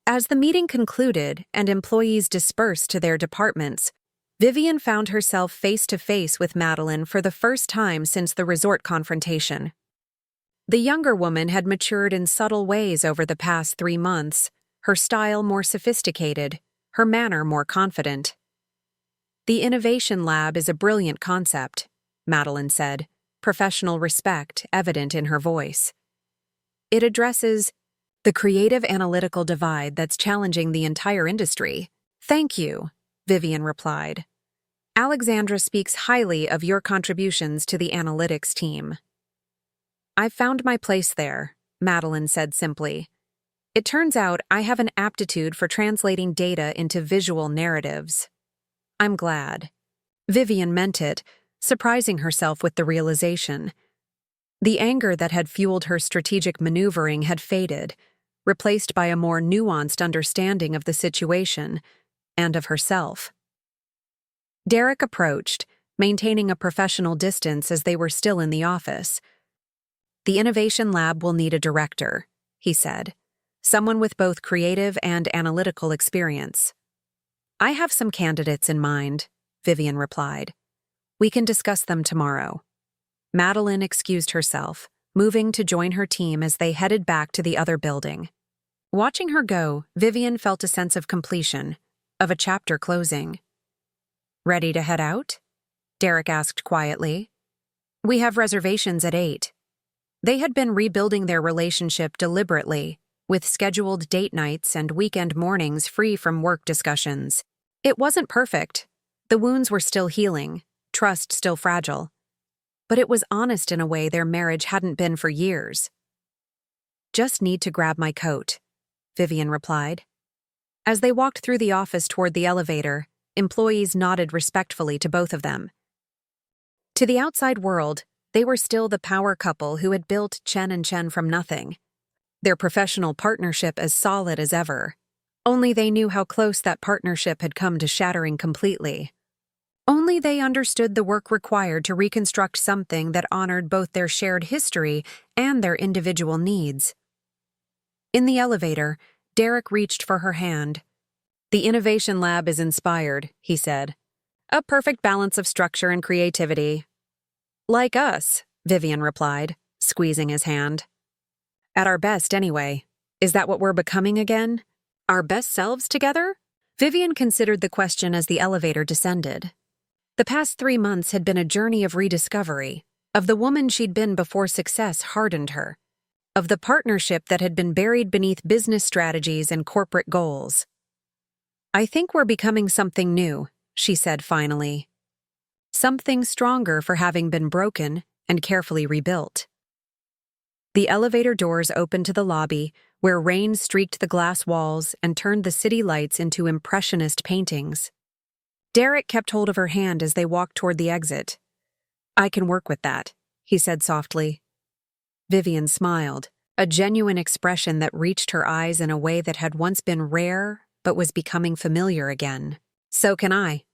As the meeting concluded and employees dispersed to their departments, Vivian found herself face-to-face with Madeline for the first time since the resort confrontation. The younger woman had matured in subtle ways over the past 3 months, her style more sophisticated, her manner more confident. "The Innovation Lab is a brilliant concept," Madeline said, professional respect evident in her voice. "It addresses the creative analytical divide that's challenging the entire industry." "Thank you," Vivian replied. "Alexandra speaks highly of your contributions to the analytics team." "I've found my place there," Madeline said simply. "It turns out I have an aptitude for translating data into visual narratives." "I'm glad." Vivian meant it, surprising herself with the realization. The anger that had fueled her strategic maneuvering had faded, replaced by a more nuanced understanding of the situation and of herself. Derek approached, maintaining a professional distance as they were still in the office. "The Innovation Lab will need a director," he said, "someone with both creative and analytical experience." "I have some candidates in mind," Vivian replied. "We can discuss them tomorrow." Madeline excused herself, moving to join her team as they headed back to the other building. Watching her go, Vivian felt a sense of completion, of a chapter closing. "Ready to head out?" Derek asked quietly. "We have reservations at 8. They had been rebuilding their relationship deliberately, with scheduled date nights and weekend mornings free from work discussions. It wasn't perfect. The wounds were still healing, trust still fragile. But it was honest in a way their marriage hadn't been for years. "Just need to grab my coat," Vivian replied. As they walked through the office toward the elevator, employees nodded respectfully to both of them. To the outside world, they were still the power couple who had built Chen & Chen from nothing, their professional partnership as solid as ever. Only they knew how close that partnership had come to shattering completely. Only they understood the work required to reconstruct something that honored both their shared history and their individual needs. In the elevator, Derek reached for her hand. "The Innovation Lab is inspired," he said. "A perfect balance of structure and creativity." "Like us," Vivian replied, squeezing his hand. "At our best, anyway. Is that what we're becoming again? Our best selves together?" Vivian considered the question as the elevator descended. The past 3 months had been a journey of rediscovery, of the woman she'd been before success hardened her, of the partnership that had been buried beneath business strategies and corporate goals. "I think we're becoming something new," she said finally. "Something stronger for having been broken and carefully rebuilt." The elevator doors opened to the lobby, where rain streaked the glass walls and turned the city lights into impressionist paintings. Derek kept hold of her hand as they walked toward the exit. "I can work with that," he said softly. Vivian smiled, a genuine expression that reached her eyes in a way that had once been rare but was becoming familiar again. "So can I."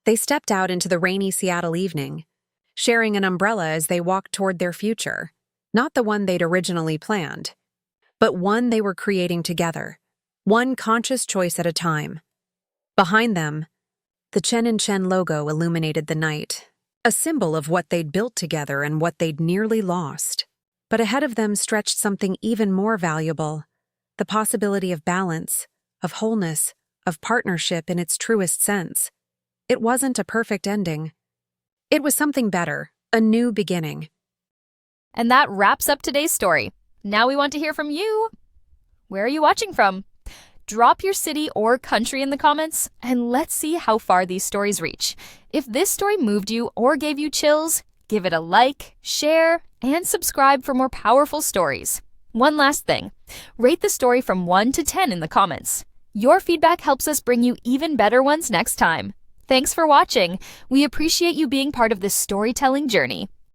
They stepped out into the rainy Seattle evening, sharing an umbrella as they walked toward their future, not the one they'd originally planned, but one they were creating together, one conscious choice at a time. Behind them, the Chen & Chen logo illuminated the night, a symbol of what they'd built together and what they'd nearly lost. But ahead of them stretched something even more valuable, the possibility of balance, of wholeness, of partnership in its truest sense. It wasn't a perfect ending. It was something better, a new beginning. And that wraps up today's story. Now we want to hear from you. Where are you watching from? Drop your city or country in the comments, and let's see how far these stories reach. If this story moved you or gave you chills, give it a like, share, and subscribe for more powerful stories. One last thing, rate the story from 1 to 10 in the comments. Your feedback helps us bring you even better ones next time. Thanks for watching. We appreciate you being part of this storytelling journey.